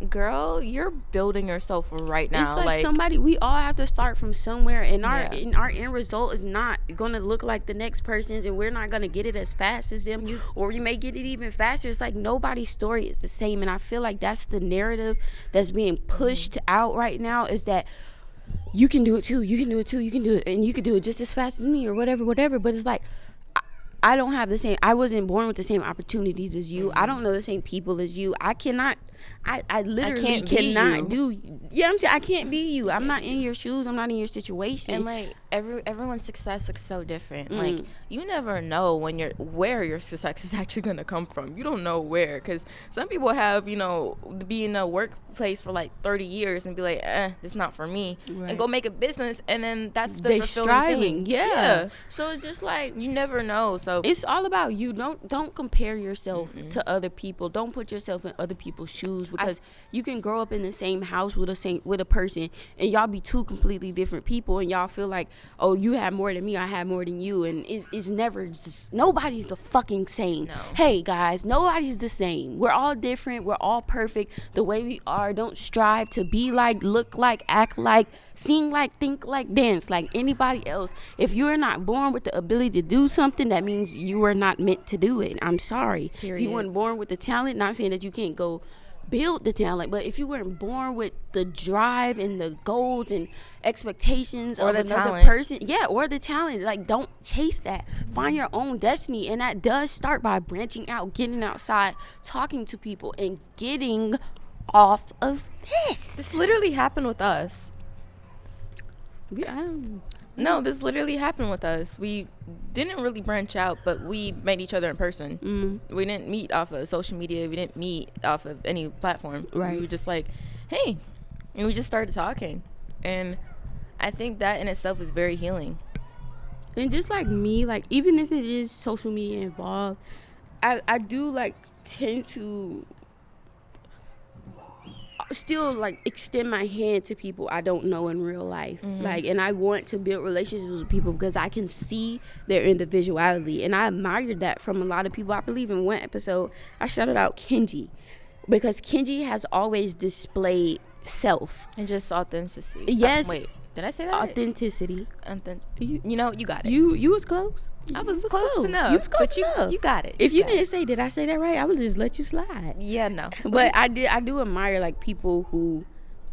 girl, you're building yourself right now. It's like we all have to start from somewhere, and our end result is not gonna look like the next person's, and we're not gonna get it as fast as them, or we may get it even faster. It's like nobody's story is the same, and I feel like that's the narrative that's being pushed out right now, is that you can do it too, you can do it too, you can do it, and you can do it just as fast as me or whatever. But it's like, I don't have the same, I wasn't born with the same opportunities as you. I don't know the same people as you. I cannot, I literally cannot do, I'm saying, I can't be you. I'm not in your shoes. I'm not in your situation. And like everyone's success is so different. Like you never know where your success is actually going to come from. You don't know where, because some people have, be in a workplace for like 30 years and be like, this not for me, and go make a business, and then that's the fulfilling feeling. Yeah. So it's just like, you never know. So it's all about you. Don't compare yourself to other people. Don't put yourself in other people's shoes, because you can grow up in the same house with a person, and y'all be two completely different people, and y'all feel like, oh, you have more than me, I have more than you, and it's never just, nobody's the fucking same. No. Hey guys, nobody's the same. We're all different. We're all perfect the way we are. Don't strive to be like, look like, act like, sing like, think like, dance like anybody else. If you're not born with the ability to do something, that means you are not meant to do it. I'm sorry. Period. If you weren't born with the talent, not saying that you can't go build the talent, but if you weren't born with the drive and the goals and expectations or of the another talent. person, or the talent, like, don't chase that. Find your own destiny, and that does start by branching out, getting outside, talking to people, and getting off of this. This literally happened with us. No, this literally happened with us. We didn't really branch out, but we met each other in person. We didn't meet off of social media. We didn't meet off of any platform. Right. We were just like, hey, and we just started talking. And I think that in itself is very healing. And just like me, like, even if it is social media involved, I do like tend to still like extend my hand to people I don't know in real life. Like, and I want to build relationships with people because I can see their individuality, and I admired that from a lot of people. I believe in one episode I shouted out Kenji, because Kenji has always displayed self And just authenticity. Yes. Wait, did I say that right? Authenticity. You got it. You was close. I was close enough. You was close enough. You got it. If you didn't say, did I say that right, I would just let you slide. Yeah, no. But I do admire like people who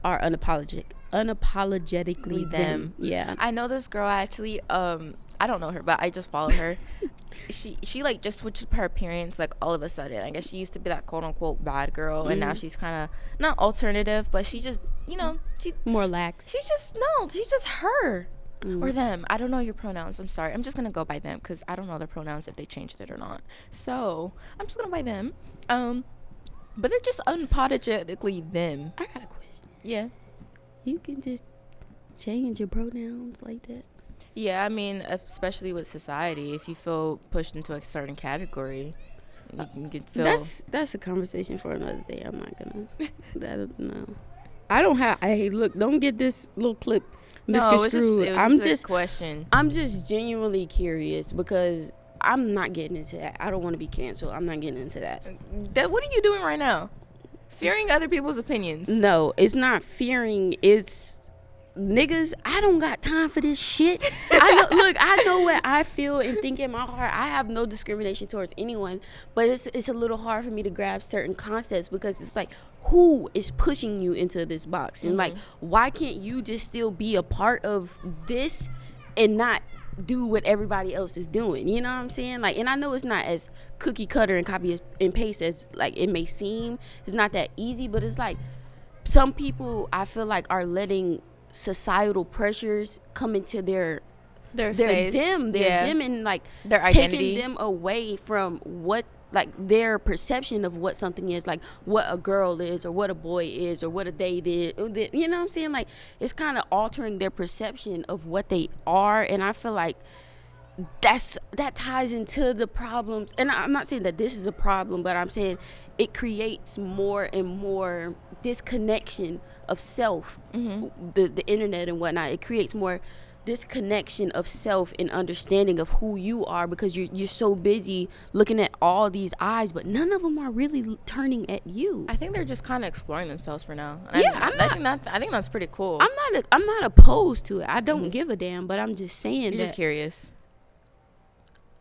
are unapologetically them. Yeah. I know this girl actually. I don't know her, but I just follow her. She like just switched up her appearance like all of a sudden. I guess she used to be that quote unquote bad girl, and now she's kind of not alternative, but she just she more lax. She's just her. Or them. I don't know your pronouns. I'm sorry. I'm just gonna go by them because I don't know their pronouns if they changed it or not. So I'm just gonna by them. But they're just unapologetically them. I got a question. Yeah. You can just change your pronouns like that? Yeah, I mean, especially with society, if you feel pushed into a certain category, you can feel. That's a conversation for another day. I'm not gonna. No. I don't have. Hey, look, don't get this little clip misconstrued. I'm just a question. I'm just genuinely curious because I'm not getting into that. I don't want to be canceled. I'm not getting into that. What are you doing right now? Fearing other people's opinions? No, it's not fearing. It's niggas. I don't got time for this shit. I know what I feel and think in my heart. I have no discrimination towards anyone, but it's a little hard for me to grab certain concepts because it's like, who is pushing you into this box? And like, why can't you just still be a part of this and not do what everybody else is doing? You know what I'm saying? Like, and I know it's not as cookie cutter and copy and paste as like it may seem. It's not that easy, but it's like some people I feel like are letting societal pressures come into their space. them and like their identity, taking them away from what like their perception of what something is, like what a girl is or what a boy is or what a they did. You know what I'm saying? Like, it's kind of altering their perception of what they are, and I feel like that ties into the problems. And I'm not saying that this is a problem, but I'm saying it creates more and more disconnection of self. The internet and whatnot, it creates more disconnection of self and understanding of who you are because you're so busy looking at all these eyes, but none of them are really turning at you. I think they're just kind of exploring themselves for now. And I think that's pretty cool. I'm not opposed to it. I don't give a damn, but I'm just saying you're just curious.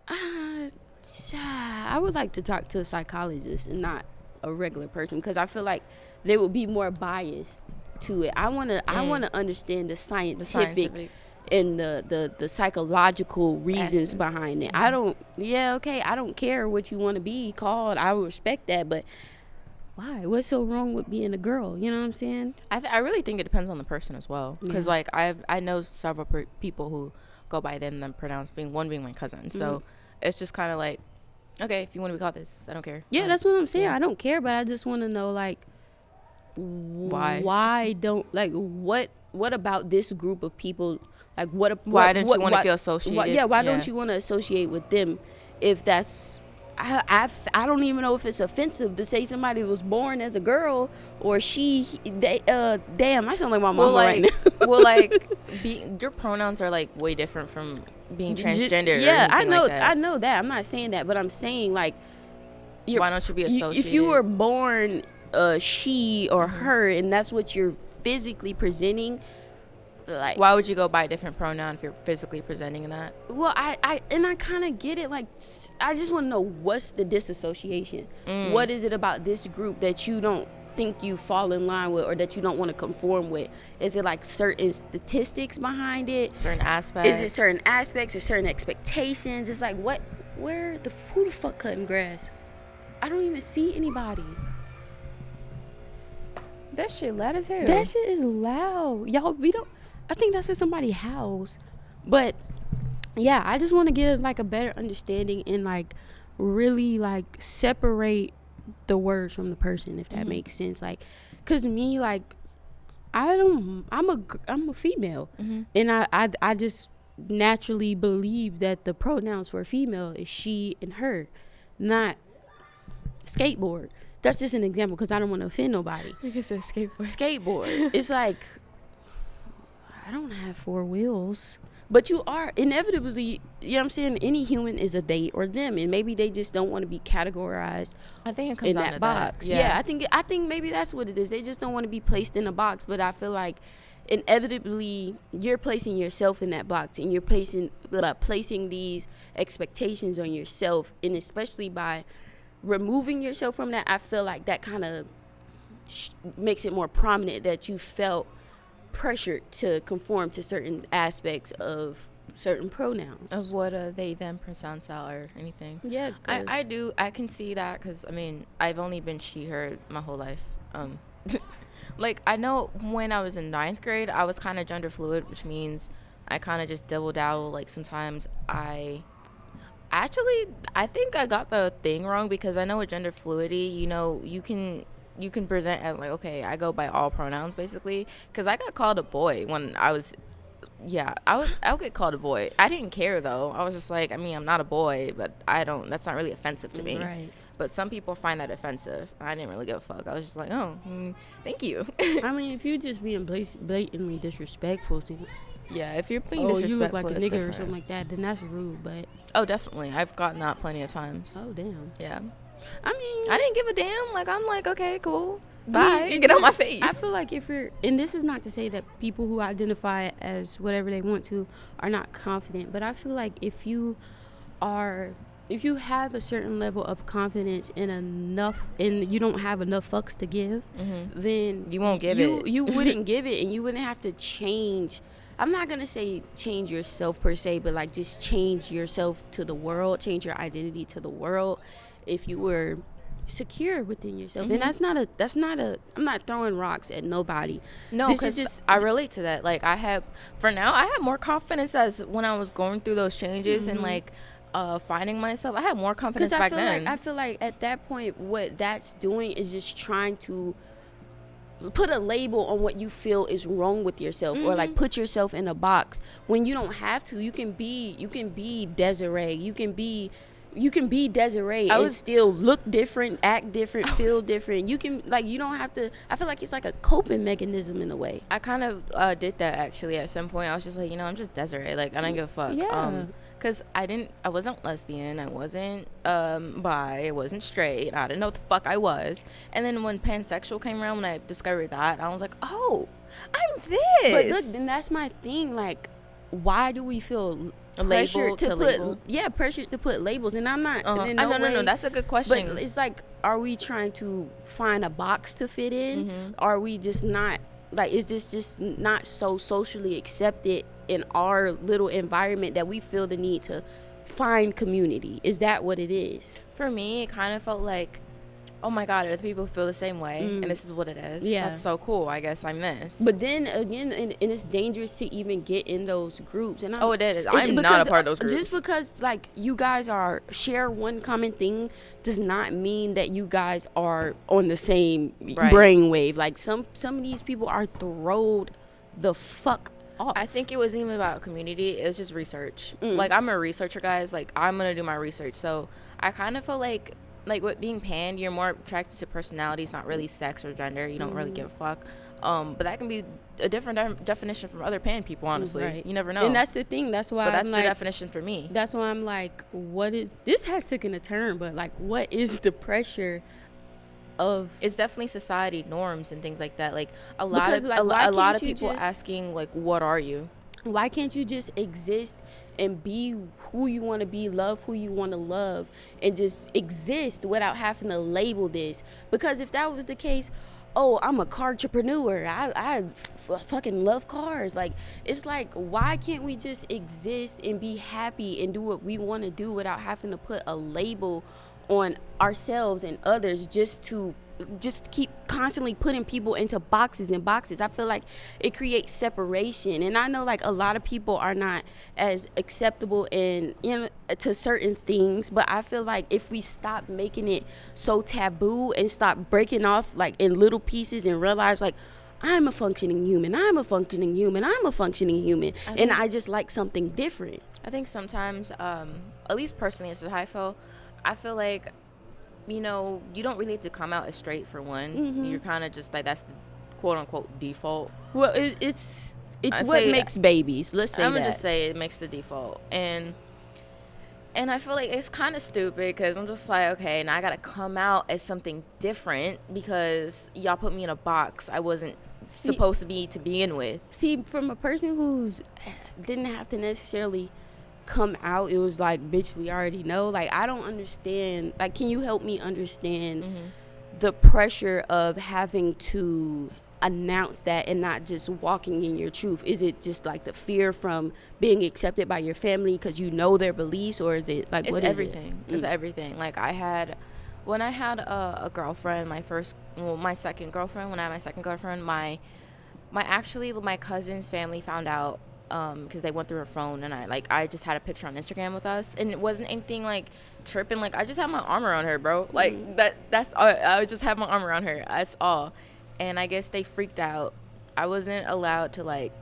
I would like to talk to a psychologist and not a regular person because I feel like they would be more biased to it. I want to understand the scientific and the psychological reasons behind it. I don't care what you want to be called. I respect that, but why? What's so wrong with being a girl? You know what I'm saying? I really think it depends on the person as well, because like I know several people who go by them pronouns, being my cousin. So it's just kind of like, okay, if you want to be called this, I don't care. Yeah, that's what I'm saying. I don't care, but I just want to know, like, why don't, like, what about this group of people, like, why don't you want to feel associated? Why don't you want to associate with them if that's, I don't even know if it's offensive to say somebody was born as a girl or damn, I sound like my mama right now. Well, like, your pronouns are like way different from being transgender. Yeah, I know that. I'm not saying that, but I'm saying, like, why don't you be associated? If you were born she or her, and that's what you're physically presenting, like, why would you go by a different pronoun if you're physically presenting that? Well, I kind of get it. Like, I just want to know, what's the disassociation? What is it about this group that you don't think you fall in line with, or that you don't want to conform with? Is it like certain statistics behind it? Certain aspects? Is it certain aspects or certain expectations? It's like, who the fuck cutting grass? I don't even see anybody. That shit loud as hell. That shit is loud. Y'all, I think that's at somebody's house. But yeah, I just want to give, like, a better understanding and, like, really, like, separate the words from the person, if that makes sense. Like, cause me, like, I'm a female, and I just naturally believe that the pronouns for a female is she and her, not skateboard. That's just an example, because I don't want to offend nobody. You can say skateboard. It's like, I don't have 4 wheels. But you are inevitably, you know what I'm saying, any human is a they or them, and maybe they just don't want to be categorized. I think it comes in that box. Yeah, I think maybe that's what it is. They just don't want to be placed in a box. But I feel like inevitably you're placing yourself in that box, and you're placing these expectations on yourself, and especially by removing yourself from that, I feel like that kind of makes it more prominent that you felt pressured to conform to certain aspects of certain pronouns, of what they them pronouns out or anything. Yeah, I can see that, because I mean, I've only been she her my whole life. Like, I know when I was in 9th grade, I was kind of gender fluid, which means I kind of just dabble. Like, sometimes I think I got the thing wrong, because I know with gender fluidity, you know, you can present as, like, okay, I go by all pronouns, basically, because I got called a boy when I would get called a boy. I didn't care, though. I was just like, I mean, I'm not a boy, but that's not really offensive to me. Right. But some people find that offensive. I didn't really give a fuck. I was just like, oh, thank you. I mean, if you're just being blatantly disrespectful, yeah, if you're being disrespectful, you look like a nigga different. or something like that, then that's rude. But definitely, I've gotten that plenty of times. Oh, damn. Yeah. I mean, I didn't give a damn. Like, I'm like, okay, cool, bye, get out my face. I feel like if you're, and this is not to say that people who identify as whatever they want to are not confident, but I feel like if you have a certain level of confidence and you don't have enough fucks to give, then you won't give it. You wouldn't give it, and you wouldn't have to change. I'm not going to say change yourself per se, but, like, just change yourself to the world, change your identity to the world if you were secure within yourself. And that's not a I'm not throwing rocks at nobody. No, because I relate to that. Like, I have more confidence as when I was going through those changes and, like, finding myself. I had more confidence back then. I feel like at that point, what that's doing is just trying to put a label on what you feel is wrong with yourself, or, like, put yourself in a box when you don't have to. You can be Desiree. You can be Desiree and still look different, act different, feel different. You can, like, you don't have to. I feel like it's like a coping mechanism in a way. I kind of did that, actually. At some point, I was just like, I'm just Desiree. Like, I don't give a fuck. Yeah. Because I wasn't lesbian, I wasn't bi, I wasn't straight, I didn't know what the fuck I was. And then when pansexual came around, when I discovered that, I was like, oh, I'm this. But look, then that's my thing. Like, why do we feel pressure to put labels? And I'm not. No, that's a good question. But it's like, are we trying to find a box to fit in? Are we just not Like, is this just not so socially accepted in our little environment that we feel the need to find community? Is that what it is? For me, it kind of felt like, oh my God, other people feel the same way, and this is what it is. Yeah. That's so cool. I guess I'm this. But then again, and it's dangerous to even get in those groups. And it is. I'm not a part of those groups. Just because, like, you guys share one common thing does not mean that you guys are on the same brainwave. Like, some of these people are throwed the fuck off. I think it wasn't even about community. It was just research. Like, I'm a researcher, guys. Like, I'm going to do my research. So I kind of feel like with being pan, you're more attracted to personalities, not really sex or gender. You don't really give a fuck. But that can be a different definition from other pan people, honestly. Right. You never know. And that's the thing. That's why that's I'm the like, definition for me. That's why I'm like, what is this? Has taken a turn, but like, what is the pressure of? It's definitely society norms and things like that. Like a lot of people asking, like, what are you? Why can't you just exist and be who you want to be, love who you want to love, and just exist without having to label this? Because if that was the case, oh, I'm a car entrepreneur, I fucking love cars. Like, it's like, why can't we just exist and be happy and do what we want to do without having to put a label on ourselves and others just to keep constantly putting people into boxes and boxes? I feel like it creates separation, and I know like a lot of people are not as acceptable in, you know, to certain things, but I feel like if we stop making it so taboo and stop breaking off like in little pieces and realize like, I'm a functioning human, I'm a functioning human, I'm a functioning human, and I just like something different. I think sometimes, at least personally, this is how I feel like, you know, you don't really have to come out as straight for one. You're kind of just like, that's the quote unquote default. Well, it's what makes babies. Let's say I'm gonna just say it makes the default, and I feel like it's kind of stupid because I'm just like, okay, now I gotta come out as something different because y'all put me in a box I wasn't supposed to be to begin with. See, from a person who's didn't have to necessarily come out, it was like, bitch, we already know. Like, I don't understand. Like, can you help me understand the pressure of having to announce that and not just walking in your truth? Is it just like the fear from being accepted by your family because you know their beliefs, or is it like, it's what everything? Is it? It's everything. Like, when I had a girlfriend, my second girlfriend, my cousin's family found out because they went through her phone, and I just had a picture on Instagram with us, and it wasn't anything like tripping. Like, I just had my arm around her, bro. Like, that's all. I just had my arm around her. That's all. And I guess they freaked out. I wasn't allowed to like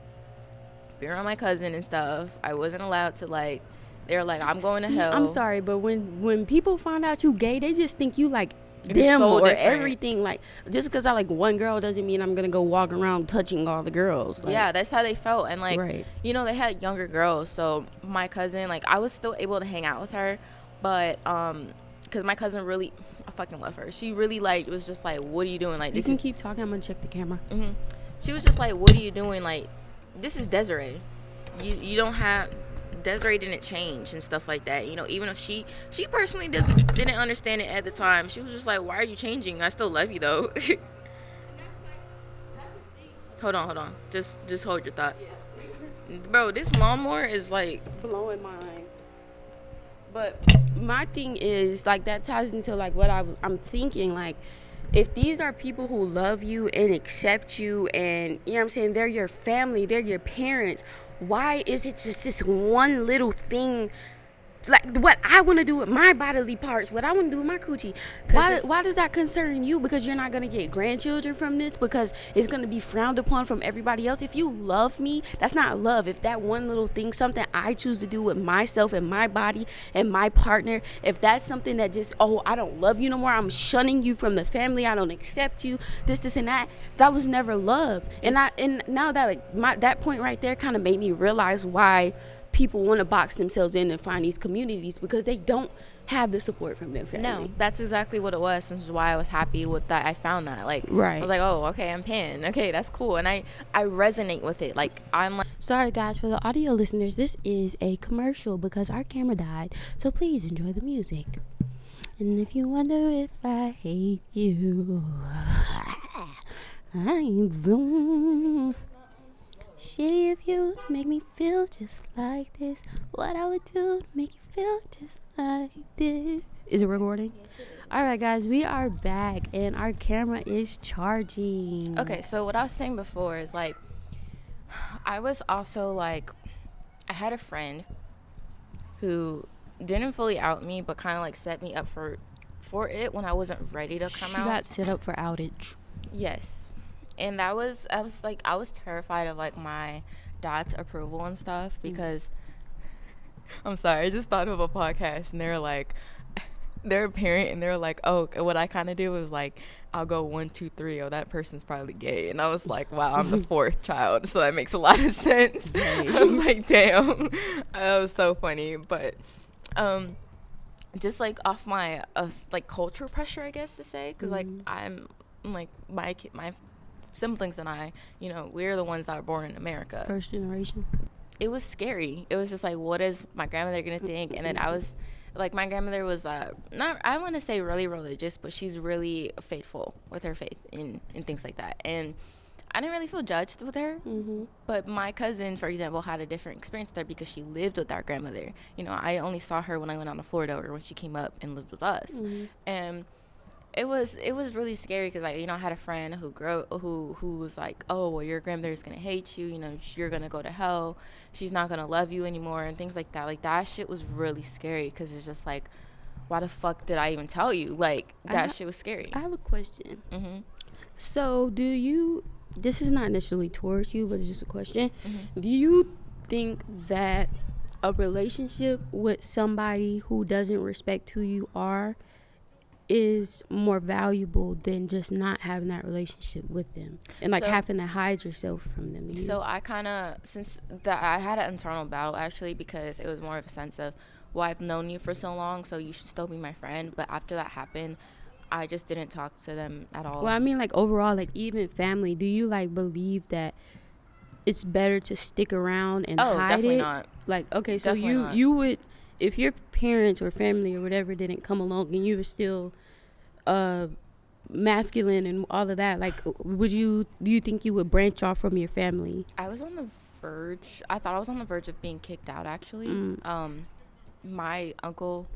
be around my cousin and stuff. I wasn't allowed to like. They were like, I'm going to hell. I'm sorry, but when people find out you gay, they just think you like them so or different. Everything. Like, just because I like one girl doesn't mean I'm gonna go walk around touching all the girls. Like, yeah, that's how they felt. And like, right. You know, they had younger girls, so my cousin, like, I was still able to hang out with her, but because my cousin really, I fucking love her. She really like was just like, what are you doing? Like, you can keep talking. I'm gonna check the camera. She was just like, what are you doing? Like, this is Desiree. You don't have. Desiree didn't change and stuff like that, you know. Even if she personally didn't understand it at the time, she was just like, why are you changing? I still love you though. And that's the thing. Hold on, just hold your thought. Yeah. Bro, this lawnmower is like blowing my mind. But my thing is like, that ties into like what I'm thinking. Like, if these are people who love you and accept you, and you know what I'm saying, they're your family, they're your parents, why is it just this one little thing? Like, what I want to do with my bodily parts, what I want to do with my coochie. Why does that concern you? Because you're not going to get grandchildren from this? Because it's going to be frowned upon from everybody else? If you love me, that's not love. If that one little thing, something I choose to do with myself and my body and my partner, if that's something that just, oh, I don't love you no more, I'm shunning you from the family, I don't accept you, this and that, that was never love. And now that like that point right there kind of made me realize why people want to box themselves in and find these communities, because they don't have the support from their family. No, that's exactly what it was. This is why I was happy with that. I found that, like, right. I was like, oh, okay, I'm pan. Okay, that's cool. And I resonate with it. Like, I'm like, sorry guys, for the audio listeners, this is a commercial because our camera died, so please enjoy the music. And if you wonder if I hate you, I ain't Zoom. Shitty if you make me feel just like this. What I would do to make you feel just like this. Is it recording? Yes, it is. All right, guys, we are back and our camera is charging. Okay, so what I was saying before is like, I was also like, I had a friend who didn't fully out me, but kind of like set me up for it when I wasn't ready to come out. She got set up for outage. Yes. And I was terrified of like my dad's approval and stuff because I'm sorry, I just thought of a podcast and they're like, they're a parent and they're like, oh, what I kind of do is like, I'll go 1, 2, 3. Oh, that person's probably gay. And I was like, wow, I'm the 4th child, so that makes a lot of sense. I was like, damn, that was so funny. But just like off my like culture pressure, I guess to say, because like I'm like my siblings and I, you know, we're the ones that were born in America. First generation. It was scary. It was just like, what is my grandmother gonna think? And then I was like, my grandmother was not, I want to say really religious, but she's really faithful with her faith and things like that. And I didn't really feel judged with her. But my cousin, for example, had a different experience with her because she lived with our grandmother. You know, I only saw her when I went out to Florida or when she came up and lived with us. And it was really scary because, like, you know, I had a friend who was like, oh, well, your grandmother's gonna hate you, you know, you're gonna go to hell, she's not gonna love you anymore, and things like that. Like, that shit was really scary because it's just like, why the fuck did I even tell you? Like, that shit was scary. I have a question. So this is not necessarily towards you, but it's just a question. Do you think that a relationship with somebody who doesn't respect who you are is more valuable than just not having that relationship with them and like having to hide yourself from them? So I kind of, I had an internal battle actually, because it was more of a sense of, well, I've known you for so long, so you should still be my friend. But after that happened, I just didn't talk to them at all. Well, I mean, like, overall, like, even family, do you like believe that it's better to stick around and hide definitely it? not. Like, okay, so Definitely you would, if your parents or family or whatever didn't come along and you were still masculine and all of that, like, do you think you would branch off from your family? I thought I was on the verge of being kicked out actually. My uncle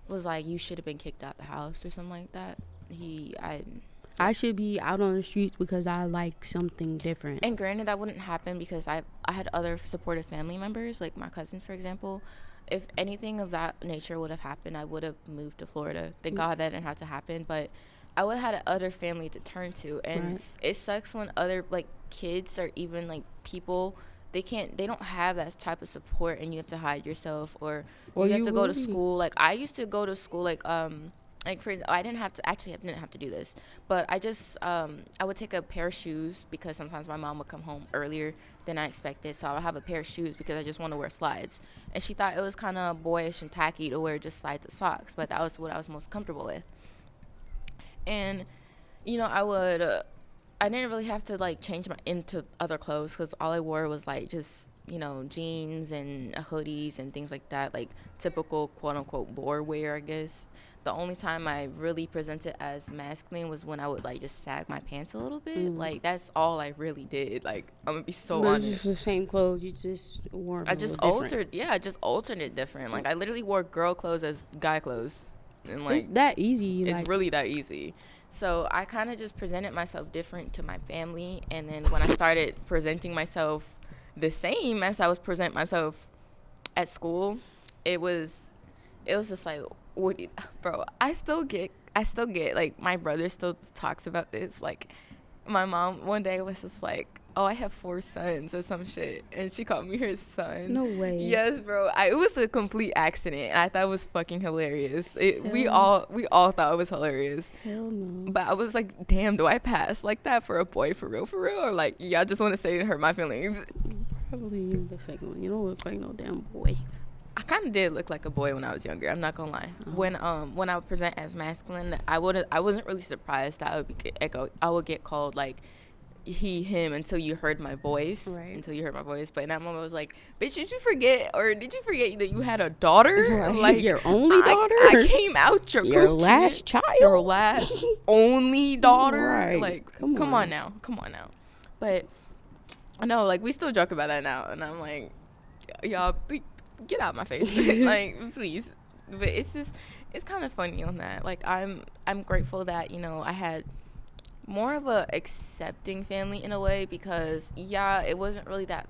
was like, you should have been kicked out the house or something like that. I should be out on the streets because I like something different. And granted, that wouldn't happen because I had other supportive family members, like my cousin, for example. If anything of that nature would have happened, I would have moved to Florida. Thank God that didn't have to happen, but I would have had other family to turn to. And it sucks when other, like, kids or even, like, people, they don't have that type of support, and you have to hide yourself, or you have to go to school. Like, I used to go to school, like for example, I didn't have to do this, but I just I would take a pair of shoes because sometimes my mom would come home earlier than I expected, so I would have a pair of shoes because I just want to wear slides, and she thought it was kind of boyish and tacky to wear just slides and socks, but that was what I was most comfortable with. And you know, I didn't really have to like change into other clothes because all I wore was like just, you know, jeans and hoodies and things like that, like typical quote unquote boy wear, I guess. The only time I really presented as masculine was when I would like just sag my pants a little bit. Like, that's all I really did. Like, I'm gonna be so honest. It's just the same clothes, you just wore them. I just altered it different. Like, I literally wore girl clothes as guy clothes, and like, it's that easy. It's really that easy. So I kind of just presented myself different to my family, and then when I started presenting myself the same as I was present myself at school, it was just like, bro, I still get like, my brother still talks about this. Like, my mom one day was just like, oh, I have 4 sons or some shit, and she called me her son. No way. Yes, bro. It was a complete accident, and I thought it was fucking hilarious. We all thought it was hilarious. Hell no. But I was like, damn, do I pass like that for a boy, for real, or like, yeah, I just want to say it hurt my feelings? Probably you don't look like no damn boy. I kind of did look like a boy when I was younger. I'm not gonna lie. When I would present as masculine, I wasn't really surprised that I would get called like he, him until you heard my voice. Right. Until you heard my voice. But in that moment, I was like, bitch, did you forget that you had a daughter? Right. Like, your only daughter? I came out your last child? Your last only daughter? Right. Like, come on now. But I know, like, we still joke about that now. And I'm like, y'all, get out my face. Like, please. But it's kind of funny on that. Like, I'm grateful that, you know, I had more of a accepting family in a way, because it wasn't really that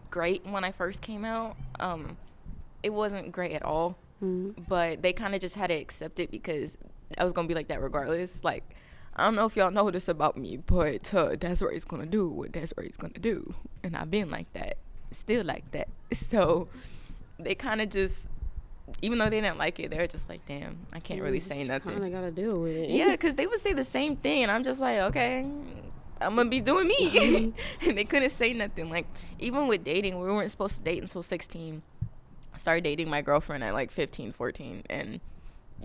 great when I first came out. It wasn't great at all. But they kind of just had to accept it because I was gonna be like that regardless. Like, I don't know if y'all know this about me, but Desiree's gonna do what Desiree's gonna do, and I've been like that, still like that. So they kind of just, even though they didn't like it, they were just like, damn, I can't really say nothing. Kind of gotta deal with it. Yeah, because they would say the same thing, and I'm just like, okay, I'm gonna be doing me. And they couldn't say nothing. Like, even with dating, we weren't supposed to date until 16. I started dating my girlfriend at like 15, 14, and,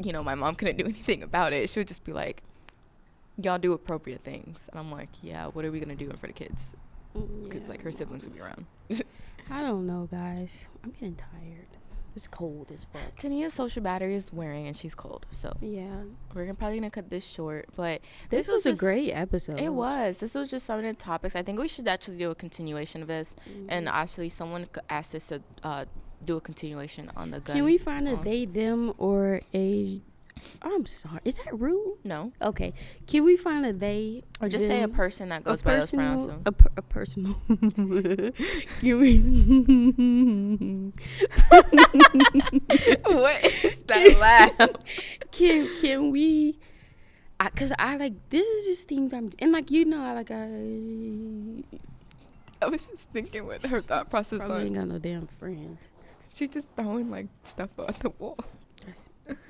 you know, my mom couldn't do anything about it. She would just be like, y'all do appropriate things. And I'm like, yeah, what are we gonna do for the kids? Because like her siblings would be around. I don't know, guys. I'm getting tired. It's cold as fuck. Tania's social battery is wearing, and she's cold. So yeah, we're probably gonna cut this short. But this was a great episode. It was. This was just some of the topics. I think we should actually do a continuation of this. And actually, someone asked us to do a continuation on the gun. Can we find a they, them, or a... I'm sorry. Is that rude? No. Okay. Can we find a they or just say a person that goes by those pronouns? A personal. Can we... What is that laugh? Can we... Because I like... This is just things I'm... And like, you know, I was just thinking what her thought process was. Probably ain't got no damn friends. She just throwing like stuff on the wall.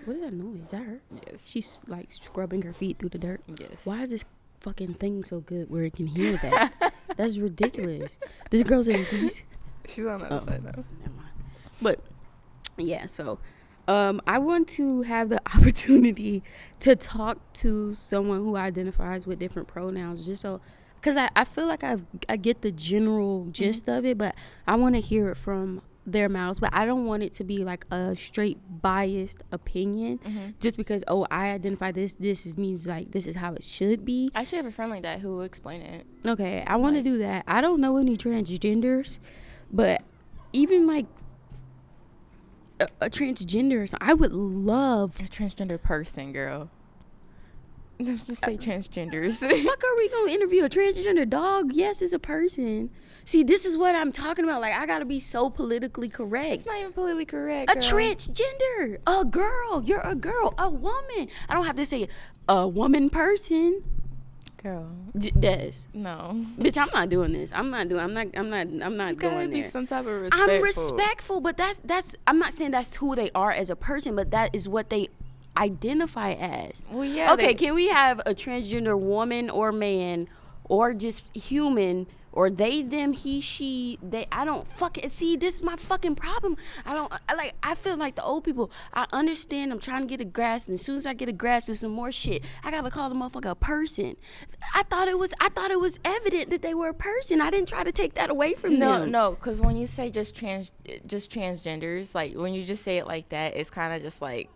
What is that noise? Is that her? Yes. She's like scrubbing her feet through the dirt. Yes. Why is this fucking thing so good where it can hear that? That's ridiculous. This girl's in peace. She's on the other side though. Never mind. But yeah, so I want to have the opportunity to talk to someone who identifies with different pronouns, just so, because I feel like I get the general gist of it, but I want to hear it from their mouths. But I don't want it to be like a straight biased opinion, just because I identify this means like this is how it should be. I should have a friend like that who will explain it. Okay, I want to do that. I don't know any transgenders, but even like a transgender, I would love a transgender person, girl. Let's just say transgenders. Fuck, are we gonna interview a transgender dog? Yes, it's a person. See, this is what I'm talking about. Like, I gotta be so politically correct. It's not even politically correct, girl. A transgender, a girl. You're a girl, a woman. I don't have to say a woman person. Girl, Des. No, bitch, I'm not doing this. I'm not going there. Be some type of respectful. I'm respectful, but that's. I'm not saying that's who they are as a person, but that is what they identify as. Well, yeah. Okay, can we have a transgender woman or man, or just human? Or they, them, he, she, they. I don't fucking see. This is my fucking problem. I feel like the old people. I understand. I'm trying to get a grasp, and as soon as I get a grasp of some more shit, I gotta call the motherfucker a person. I thought it was evident that they were a person. I didn't try to take that away from them. No, because when you say just transgenders, like when you just say it like that, it's kind of just like,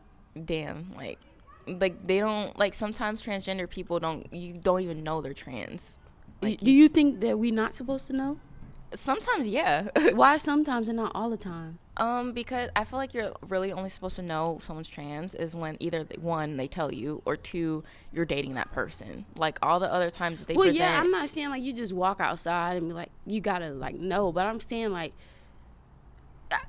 damn, like they don't, like, sometimes transgender people don't even know they're trans. Like, do you think that we not supposed to know? Sometimes, yeah. Why sometimes and not all the time? Because I feel like you're really only supposed to know someone's trans is when either one, they tell you, or two, you're dating that person. Like, all the other times that they present. Well, yeah, I'm not saying like you just walk outside and be like, you gotta like know, but I'm saying like,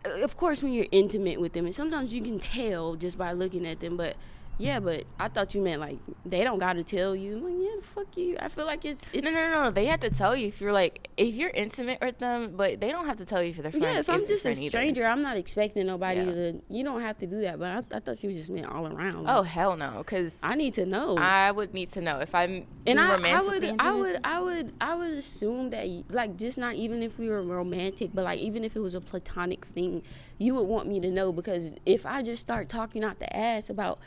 of course when you're intimate with them, and sometimes you can tell just by looking at them, but. Yeah, but I thought you meant like they don't gotta tell you. I'm like, yeah, fuck you. I feel like it's no. They have to tell you if you're intimate with them, but they don't have to tell you if they're friends. Yeah, if I'm just a stranger, I'm not expecting nobody to. You don't have to do that. But I thought you just meant all around. Oh hell no, because I need to know. I would need to know if I'm romantically intimate. I would assume that like just not even if we were romantic, but like even if it was a platonic thing, you would want me to know, because if I just start talking out the ass about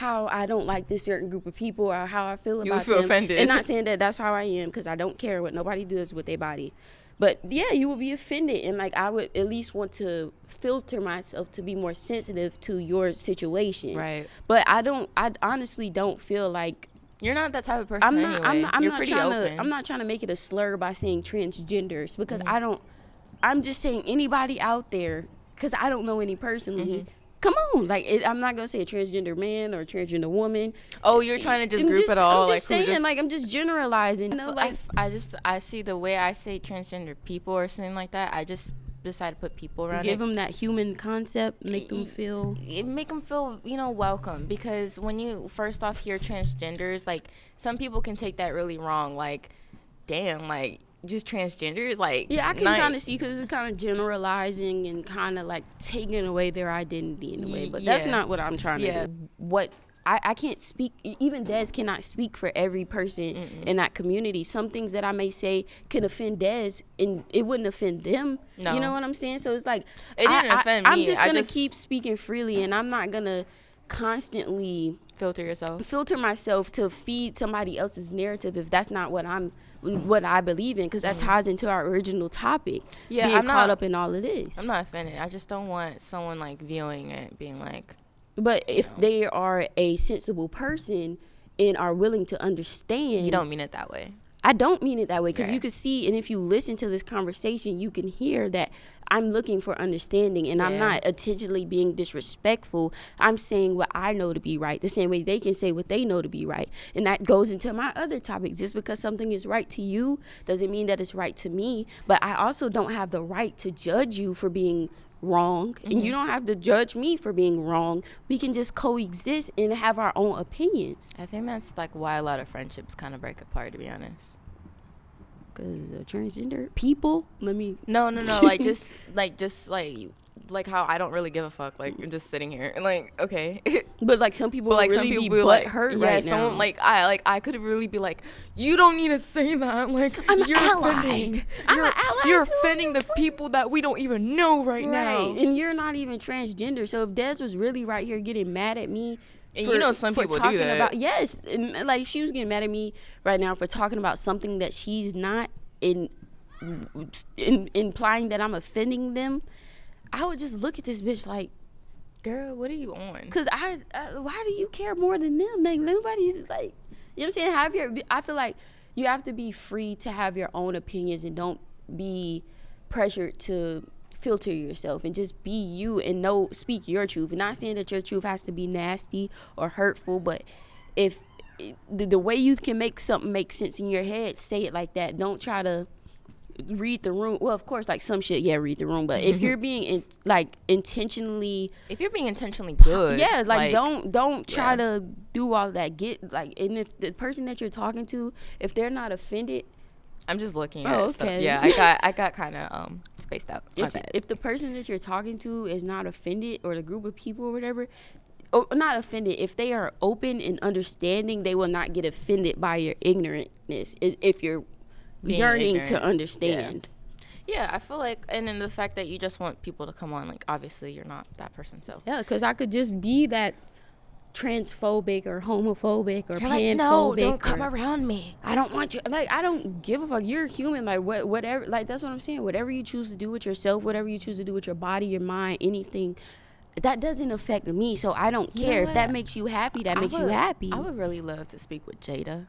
how I don't like this certain group of people or how I feel about them. You feel offended. And not saying that that's how I am, because I don't care what nobody does with their body. But yeah, you will be offended, and like I would at least want to filter myself to be more sensitive to your situation. Right. But I honestly don't feel like you're not that type of person anyway. You're pretty open. I'm not trying to make it a slur by saying transgenders, because I'm just saying anybody out there, because I don't know any personally. Come on, like I'm not gonna say a transgender man or a transgender woman. Oh, you're trying to just group it all. I'm just saying, like I'm just generalizing. You know, like I see the way I say transgender people or something like that. I just decide to put people around. Give them that human concept, make them feel welcome. Because when you first off hear transgenders, like some people can take that really wrong. Like, damn, like. Just transgenders, like I can kind of see, because it's kind of generalizing and kind of like taking away their identity in a way, but that's not what I'm trying to do. What I can't speak, even Des cannot speak for every person in that community. Some things that I may say can offend Des, and it wouldn't offend them. No. You know what I'm saying? So it's like it didn't offend me. I'm just gonna keep speaking freely, and I'm not gonna constantly filter myself to feed somebody else's narrative if that's not what I believe in, because that ties into our original topic. Yeah, being caught up in all of this. I'm not offended. I just don't want someone like viewing it being like. But if they are a sensible person and are willing to understand, you don't mean it that way. I don't mean it that way, because you can see, and if you listen to this conversation, you can hear that I'm looking for understanding, and I'm not intentionally being disrespectful. I'm saying what I know to be right, the same way they can say what they know to be right. And that goes into my other topic. Just because something is right to you doesn't mean that it's right to me. But I also don't have the right to judge you for being wrong, and you don't have to judge me for being wrong. We can just coexist and have our own opinions. I think that's like why a lot of friendships kind of break apart, to be honest. Because transgender people, no like how I don't really give a fuck, like I'm just sitting here and like, okay. But like some people like really be butthurt right now. Someone I could really be like, you don't need to say that, like you're offending. You're offending the people that we don't even know right now. And you're not even transgender. So if Des was really right here getting mad at me, and some people do that. Yes, and like she was getting mad at me right now for talking about something that she's not implying that I'm offending them. I would just look at this bitch like, girl, what are you on? Because why do you care more than them? Like nobody's like, you know what I'm saying? I feel like you have to be free to have your own opinions and don't be pressured to filter yourself and just be you and speak your truth. I'm not saying that your truth has to be nasty or hurtful, but if the way you can make something make sense in your head, say it like that. Don't try to read the room. Well, of course, like some shit, read the room. But if you're being intentionally good, like don't try to do all that. And if the person that you're talking to, if they're not offended, I'm just looking at stuff. Yeah, I got kind of spaced out. If the person that you're talking to is not offended, or the group of people or whatever, or not offended, if they are open and understanding, they will not get offended by your ignorantness. If you're yearning to understand. Yeah, I feel like, and then the fact that you just want people to come on, like obviously you're not that person. So yeah, because I could just be that transphobic or homophobic or panphobic. Like, no, don't come around me. I don't want you. Like, I don't give a fuck. You're human. Like, whatever. Like, that's what I'm saying. Whatever you choose to do with yourself, whatever you choose to do with your body, your mind, anything, that doesn't affect me. So I don't care. If that makes you happy, that makes you happy. I would really love to speak with Jada.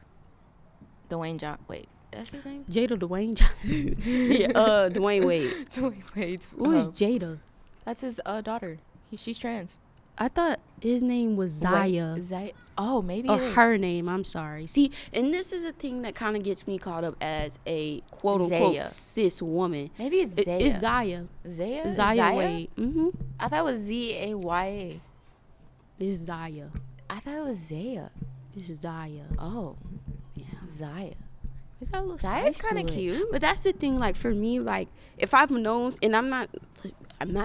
That's his name? Jada Dwayne Johnson. Yeah, Dwayne Wade. Dwayne Wade's. Who is Jada? That's his daughter. She's trans. I thought his name was Zaya. Oh, maybe it is. Her name. I'm sorry. See, and this is a thing that kind of gets me caught up as a quote-unquote cis woman. Maybe it's Zaya. It's Zaya. Zaya Wade. Mm-hmm. I thought it was Zaya. It's Zaya. I thought it was Zaya. It's Zaya. Oh. Yeah. Zaya. It got a little Zaya's kind of cute. But that's the thing, like, for me, like, if I've known, and I'm not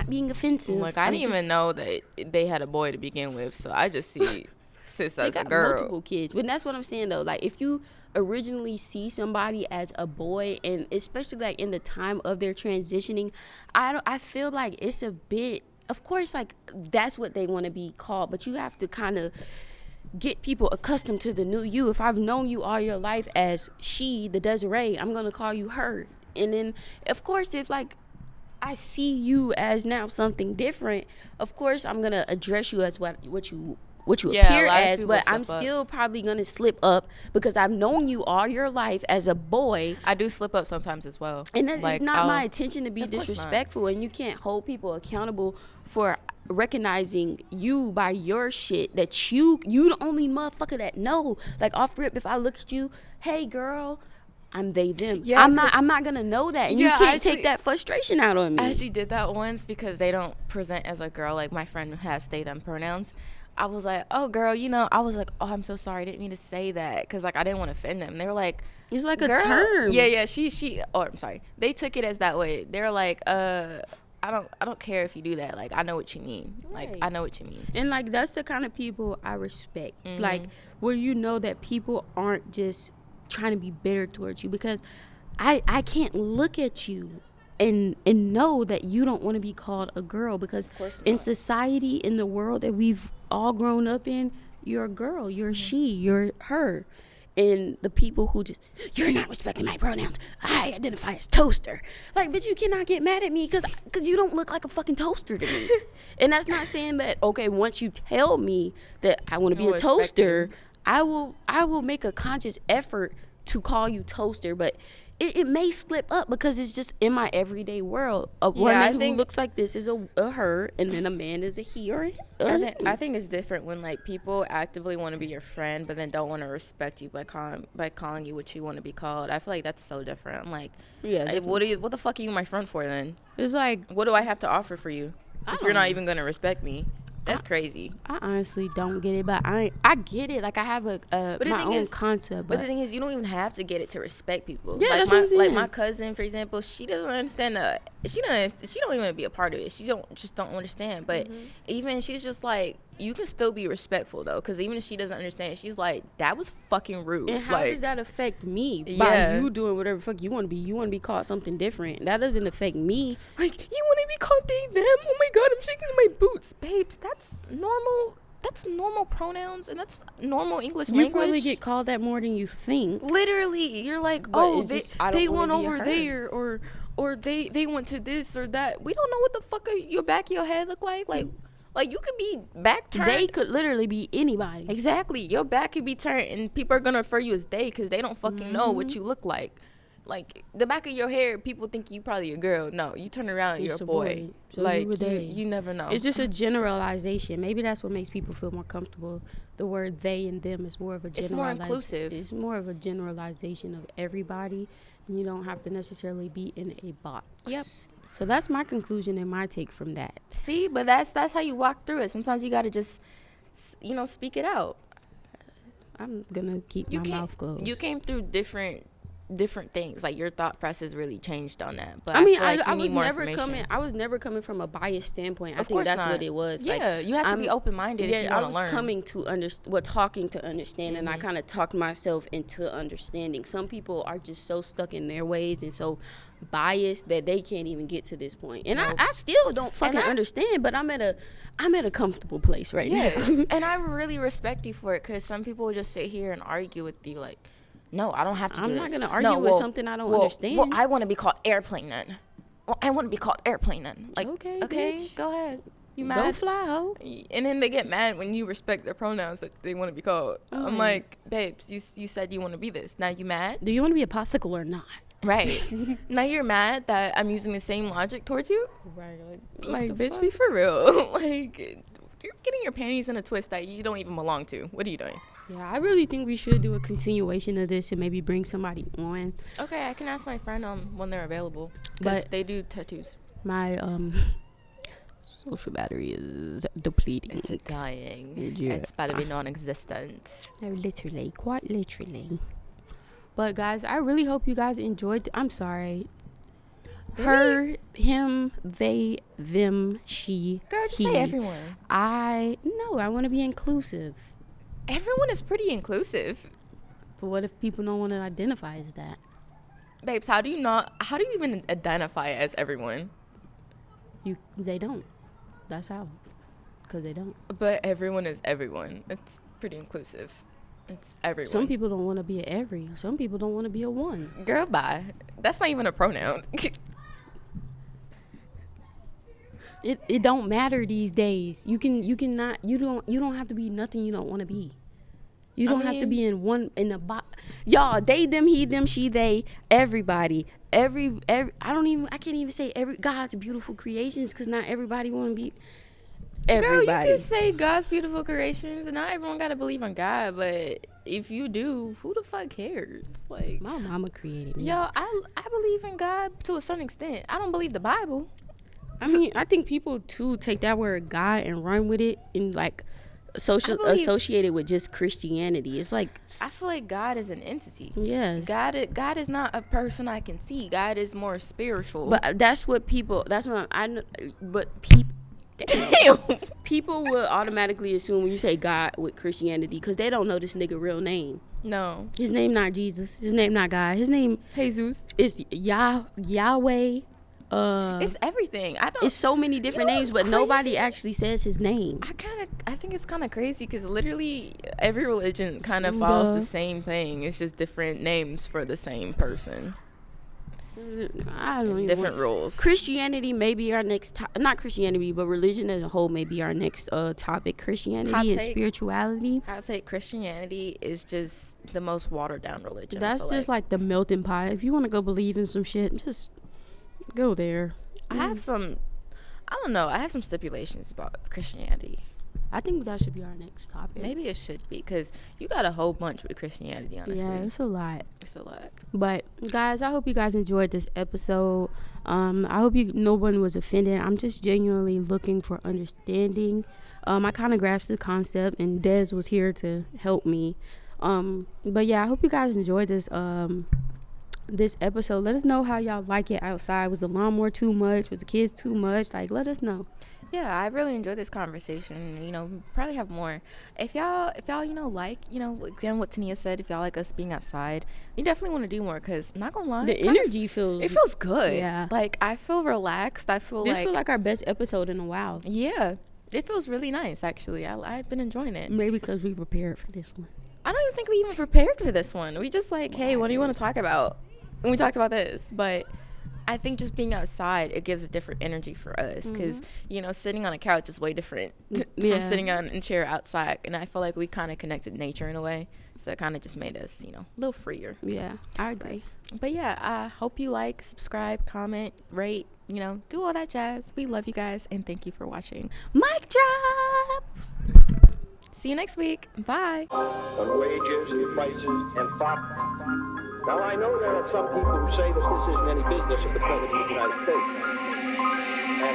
being offensive. Like, I didn't even know that they had a boy to begin with, so I just see sis as a girl. Multiple kids. But that's what I'm saying, though. Like, if you originally see somebody as a boy, and especially, like, in the time of their transitioning, I feel like it's a bit, of course, like, that's what they want to be called, but you have to kind of get people accustomed to the new you. If I've known you all your life as she, the Desiree, I'm going to call you her. And then, of course, if like I see you as now something different, of course, I'm going to address you as what you appear as, but I'm still probably going to slip up because I've known you all your life as a boy. I do slip up sometimes as well. And it's like, not my intention to be disrespectful, and you can't hold people accountable for recognizing you by your shit that you the only motherfucker that know. Like, off rip, if I look at you, hey girl, I'm they them. Yeah, I'm not gonna know that, and you can't take that frustration out on me. I actually did that once because they don't present as a girl. Like, my friend has they them pronouns. I was like, oh girl, I was like, oh, I'm so sorry, I didn't mean to say that, because like I didn't want to offend them. They were like, it's like a term. Yeah, I'm sorry, they took it as that way. They're like, I don't care if you do that. Like, I know what you mean. Right. Like, I know what you mean. And like, that's the kind of people I respect. Like, where you know that people aren't just trying to be bitter towards you, because I can't look at you and know that you don't want to be called a girl, because in society, in the world that we've all grown up in, you're a girl, you're a she, you're her. And the people who just, you're not respecting my pronouns, I identify as toaster. Like, bitch, you cannot get mad at me because you don't look like a fucking toaster to me. And that's not saying that, okay, once you tell me that I want to be a toaster, I will make a conscious effort to call you toaster, but it may slip up because it's just in my everyday world. A woman who looks like this is a her, and then a man is a he or a I think it's different when like people actively want to be your friend, but then don't want to respect you by calling you what you want to be called. I feel like that's so different. I'm like, what the fuck are you my friend for then? It's like, what do I have to offer for you if you're not even gonna respect me? That's crazy. I honestly don't get it, but I get it. Like, I have my own concept. But the thing is, you don't even have to get it to respect people. Yeah, like that's what I'm saying. Like my cousin, for example, she doesn't understand. She don't even be a part of it. She don't understand. But even she's just like, you can still be respectful though, because even if she doesn't understand, she's like, that was fucking rude. And how does that affect me? By you doing whatever the fuck you want to be. You want to be called something different. That doesn't affect me. Like, you want to be called they them? Oh my god, I'm shaking my boots, babes. That's normal. That's normal pronouns, and that's normal English language. You probably get called that more than you think. Literally, you're like, they went over there, or they went to this or that. We don't know what the fuck your back of your head look like. Like you could be back turned. They could literally be anybody. Exactly. Your back could be turned, and people are going to refer you as they because they don't fucking know what you look like. Like, the back of your hair, people think you probably a girl. No, you turn around and you're a boy. So like, you never know. It's just a generalization. Maybe that's what makes people feel more comfortable. The word they and them is more of a generalization. It's more inclusive. It's more of a generalization of everybody, and you don't have to necessarily be in a box. Yep. So that's my conclusion and my take from that. See, but that's how you walk through it. Sometimes you got to just, speak it out. I'm going to keep my mouth closed. You came through different things. Like, your thought process really changed on that. But I was never coming from a biased standpoint. I think that's what it was. Yeah, like, you have to be open-minded if you want to learn. I was coming to talking to understand, and I kind of talked myself into understanding. Some people are just so stuck in their ways and so biased that they can't even get to this point. And I still don't fucking understand, but I'm at a comfortable place right now. And I really respect you for it, because some people will just sit here and argue with you like, no, I don't have to do this. I'm not going to argue with something I don't understand. Well, I want to be called airplane then. Well, I want to be called airplane then. Like, okay, bitch. Go ahead. You mad? Go fly, ho. And then they get mad when you respect their pronouns that they want to be called. I'm like, babes, you said you want to be this. Now you mad? Do you want to be a popsicle or not? Right. Now you're mad that I'm using the same logic towards you? Right. Like bitch, be for real. Like, you're getting your panties in a twist that you don't even belong to. What are you doing? Yeah, I really think we should do a continuation of this and maybe bring somebody on. Okay, I can ask my friend when they're available, because they do tattoos. My social battery is depleting. It's dying. It's about to be non-existent. No, literally, quite literally. But guys, I really hope you guys enjoyed. I'm sorry. Her, him, they, them, she. Girl, just say everyone. I want to be inclusive. Everyone is pretty inclusive. But what if people don't want to identify as that? Babes, how do you even identify as everyone? They don't. That's how. Because they don't. But everyone is everyone. pretty inclusive. It's everyone. Some people don't want to be a every. Some people don't want to be a one. Girl, bye. That's not even a pronoun. It don't matter these days. You don't have to be nothing you don't want to be. You don't have to be in the box. Y'all, they, them, he, them, she, they, everybody. Every I can't even say every God's beautiful creations, because not everybody want to be everybody. Girl, you can say God's beautiful creations, and not everyone got to believe in God, but if you do, who the fuck cares? Like, my mama created me. Yo, I believe in God to a certain extent. I don't believe the Bible. I mean, I think people too take that word God and run with it and like associated with just Christianity. It's like, I feel like God is an entity. Yes. God is not a person I can see. God is more spiritual. But that's what people. That's what I know. But people will automatically assume when you say God with Christianity, because they don't know this nigga real name. No. His name not Jesus. His name not God. His name Jesus. is Yahweh. It's everything. It's so many different names, but crazy? Nobody actually says his name. I think it's kind of crazy, because literally every religion kind of follows the same thing. It's just different names for the same person. I don't even different rules. Christianity may be our next not Christianity, but religion as a whole may be our next topic. Christianity and spirituality. I'd say Christianity is just the most watered down religion. That's just like the melting pot. If you want to go believe in some shit, just go there. I have some stipulations about Christianity. I think that should be our next topic. Maybe it should be, because you got a whole bunch with Christianity, honestly. Yeah, it's a lot. It's a lot. But guys, I hope you guys enjoyed this episode. I hope no one was offended. I'm just genuinely looking for understanding. I kind of grasped the concept, and Des was here to help me. But yeah, I hope you guys enjoyed this this episode. Let us know how y'all like it outside. Was the lawnmower too much? Was the kids too much? Like, let us know. Yeah, I really enjoyed this conversation. Probably have more. If y'all, like, again, what Tania said, if y'all like us being outside, you definitely want to do more, because I'm not gonna lie, the energy feels good. Yeah. Like, I feel relaxed. This feels like our best episode in a while. Yeah. It feels really nice, actually. I've been enjoying it. Maybe because we prepared for this one. I don't even think we even prepared for this one. We just like, hey, what do you want to talk about? And we talked about this, but I think just being outside, it gives a different energy for us, because sitting on a couch is way different from sitting on a chair outside, and I feel like we kind of connected nature in a way, so it kind of just made us a little freer. Yeah, I agree. But yeah, I hope you like, subscribe, comment, rate, do all that jazz. We love you guys, and thank you for watching. Mic drop. See you next week. Bye. On wages, prices, and profit. Now, I know there are some people who say that this isn't any business of the President of the United States.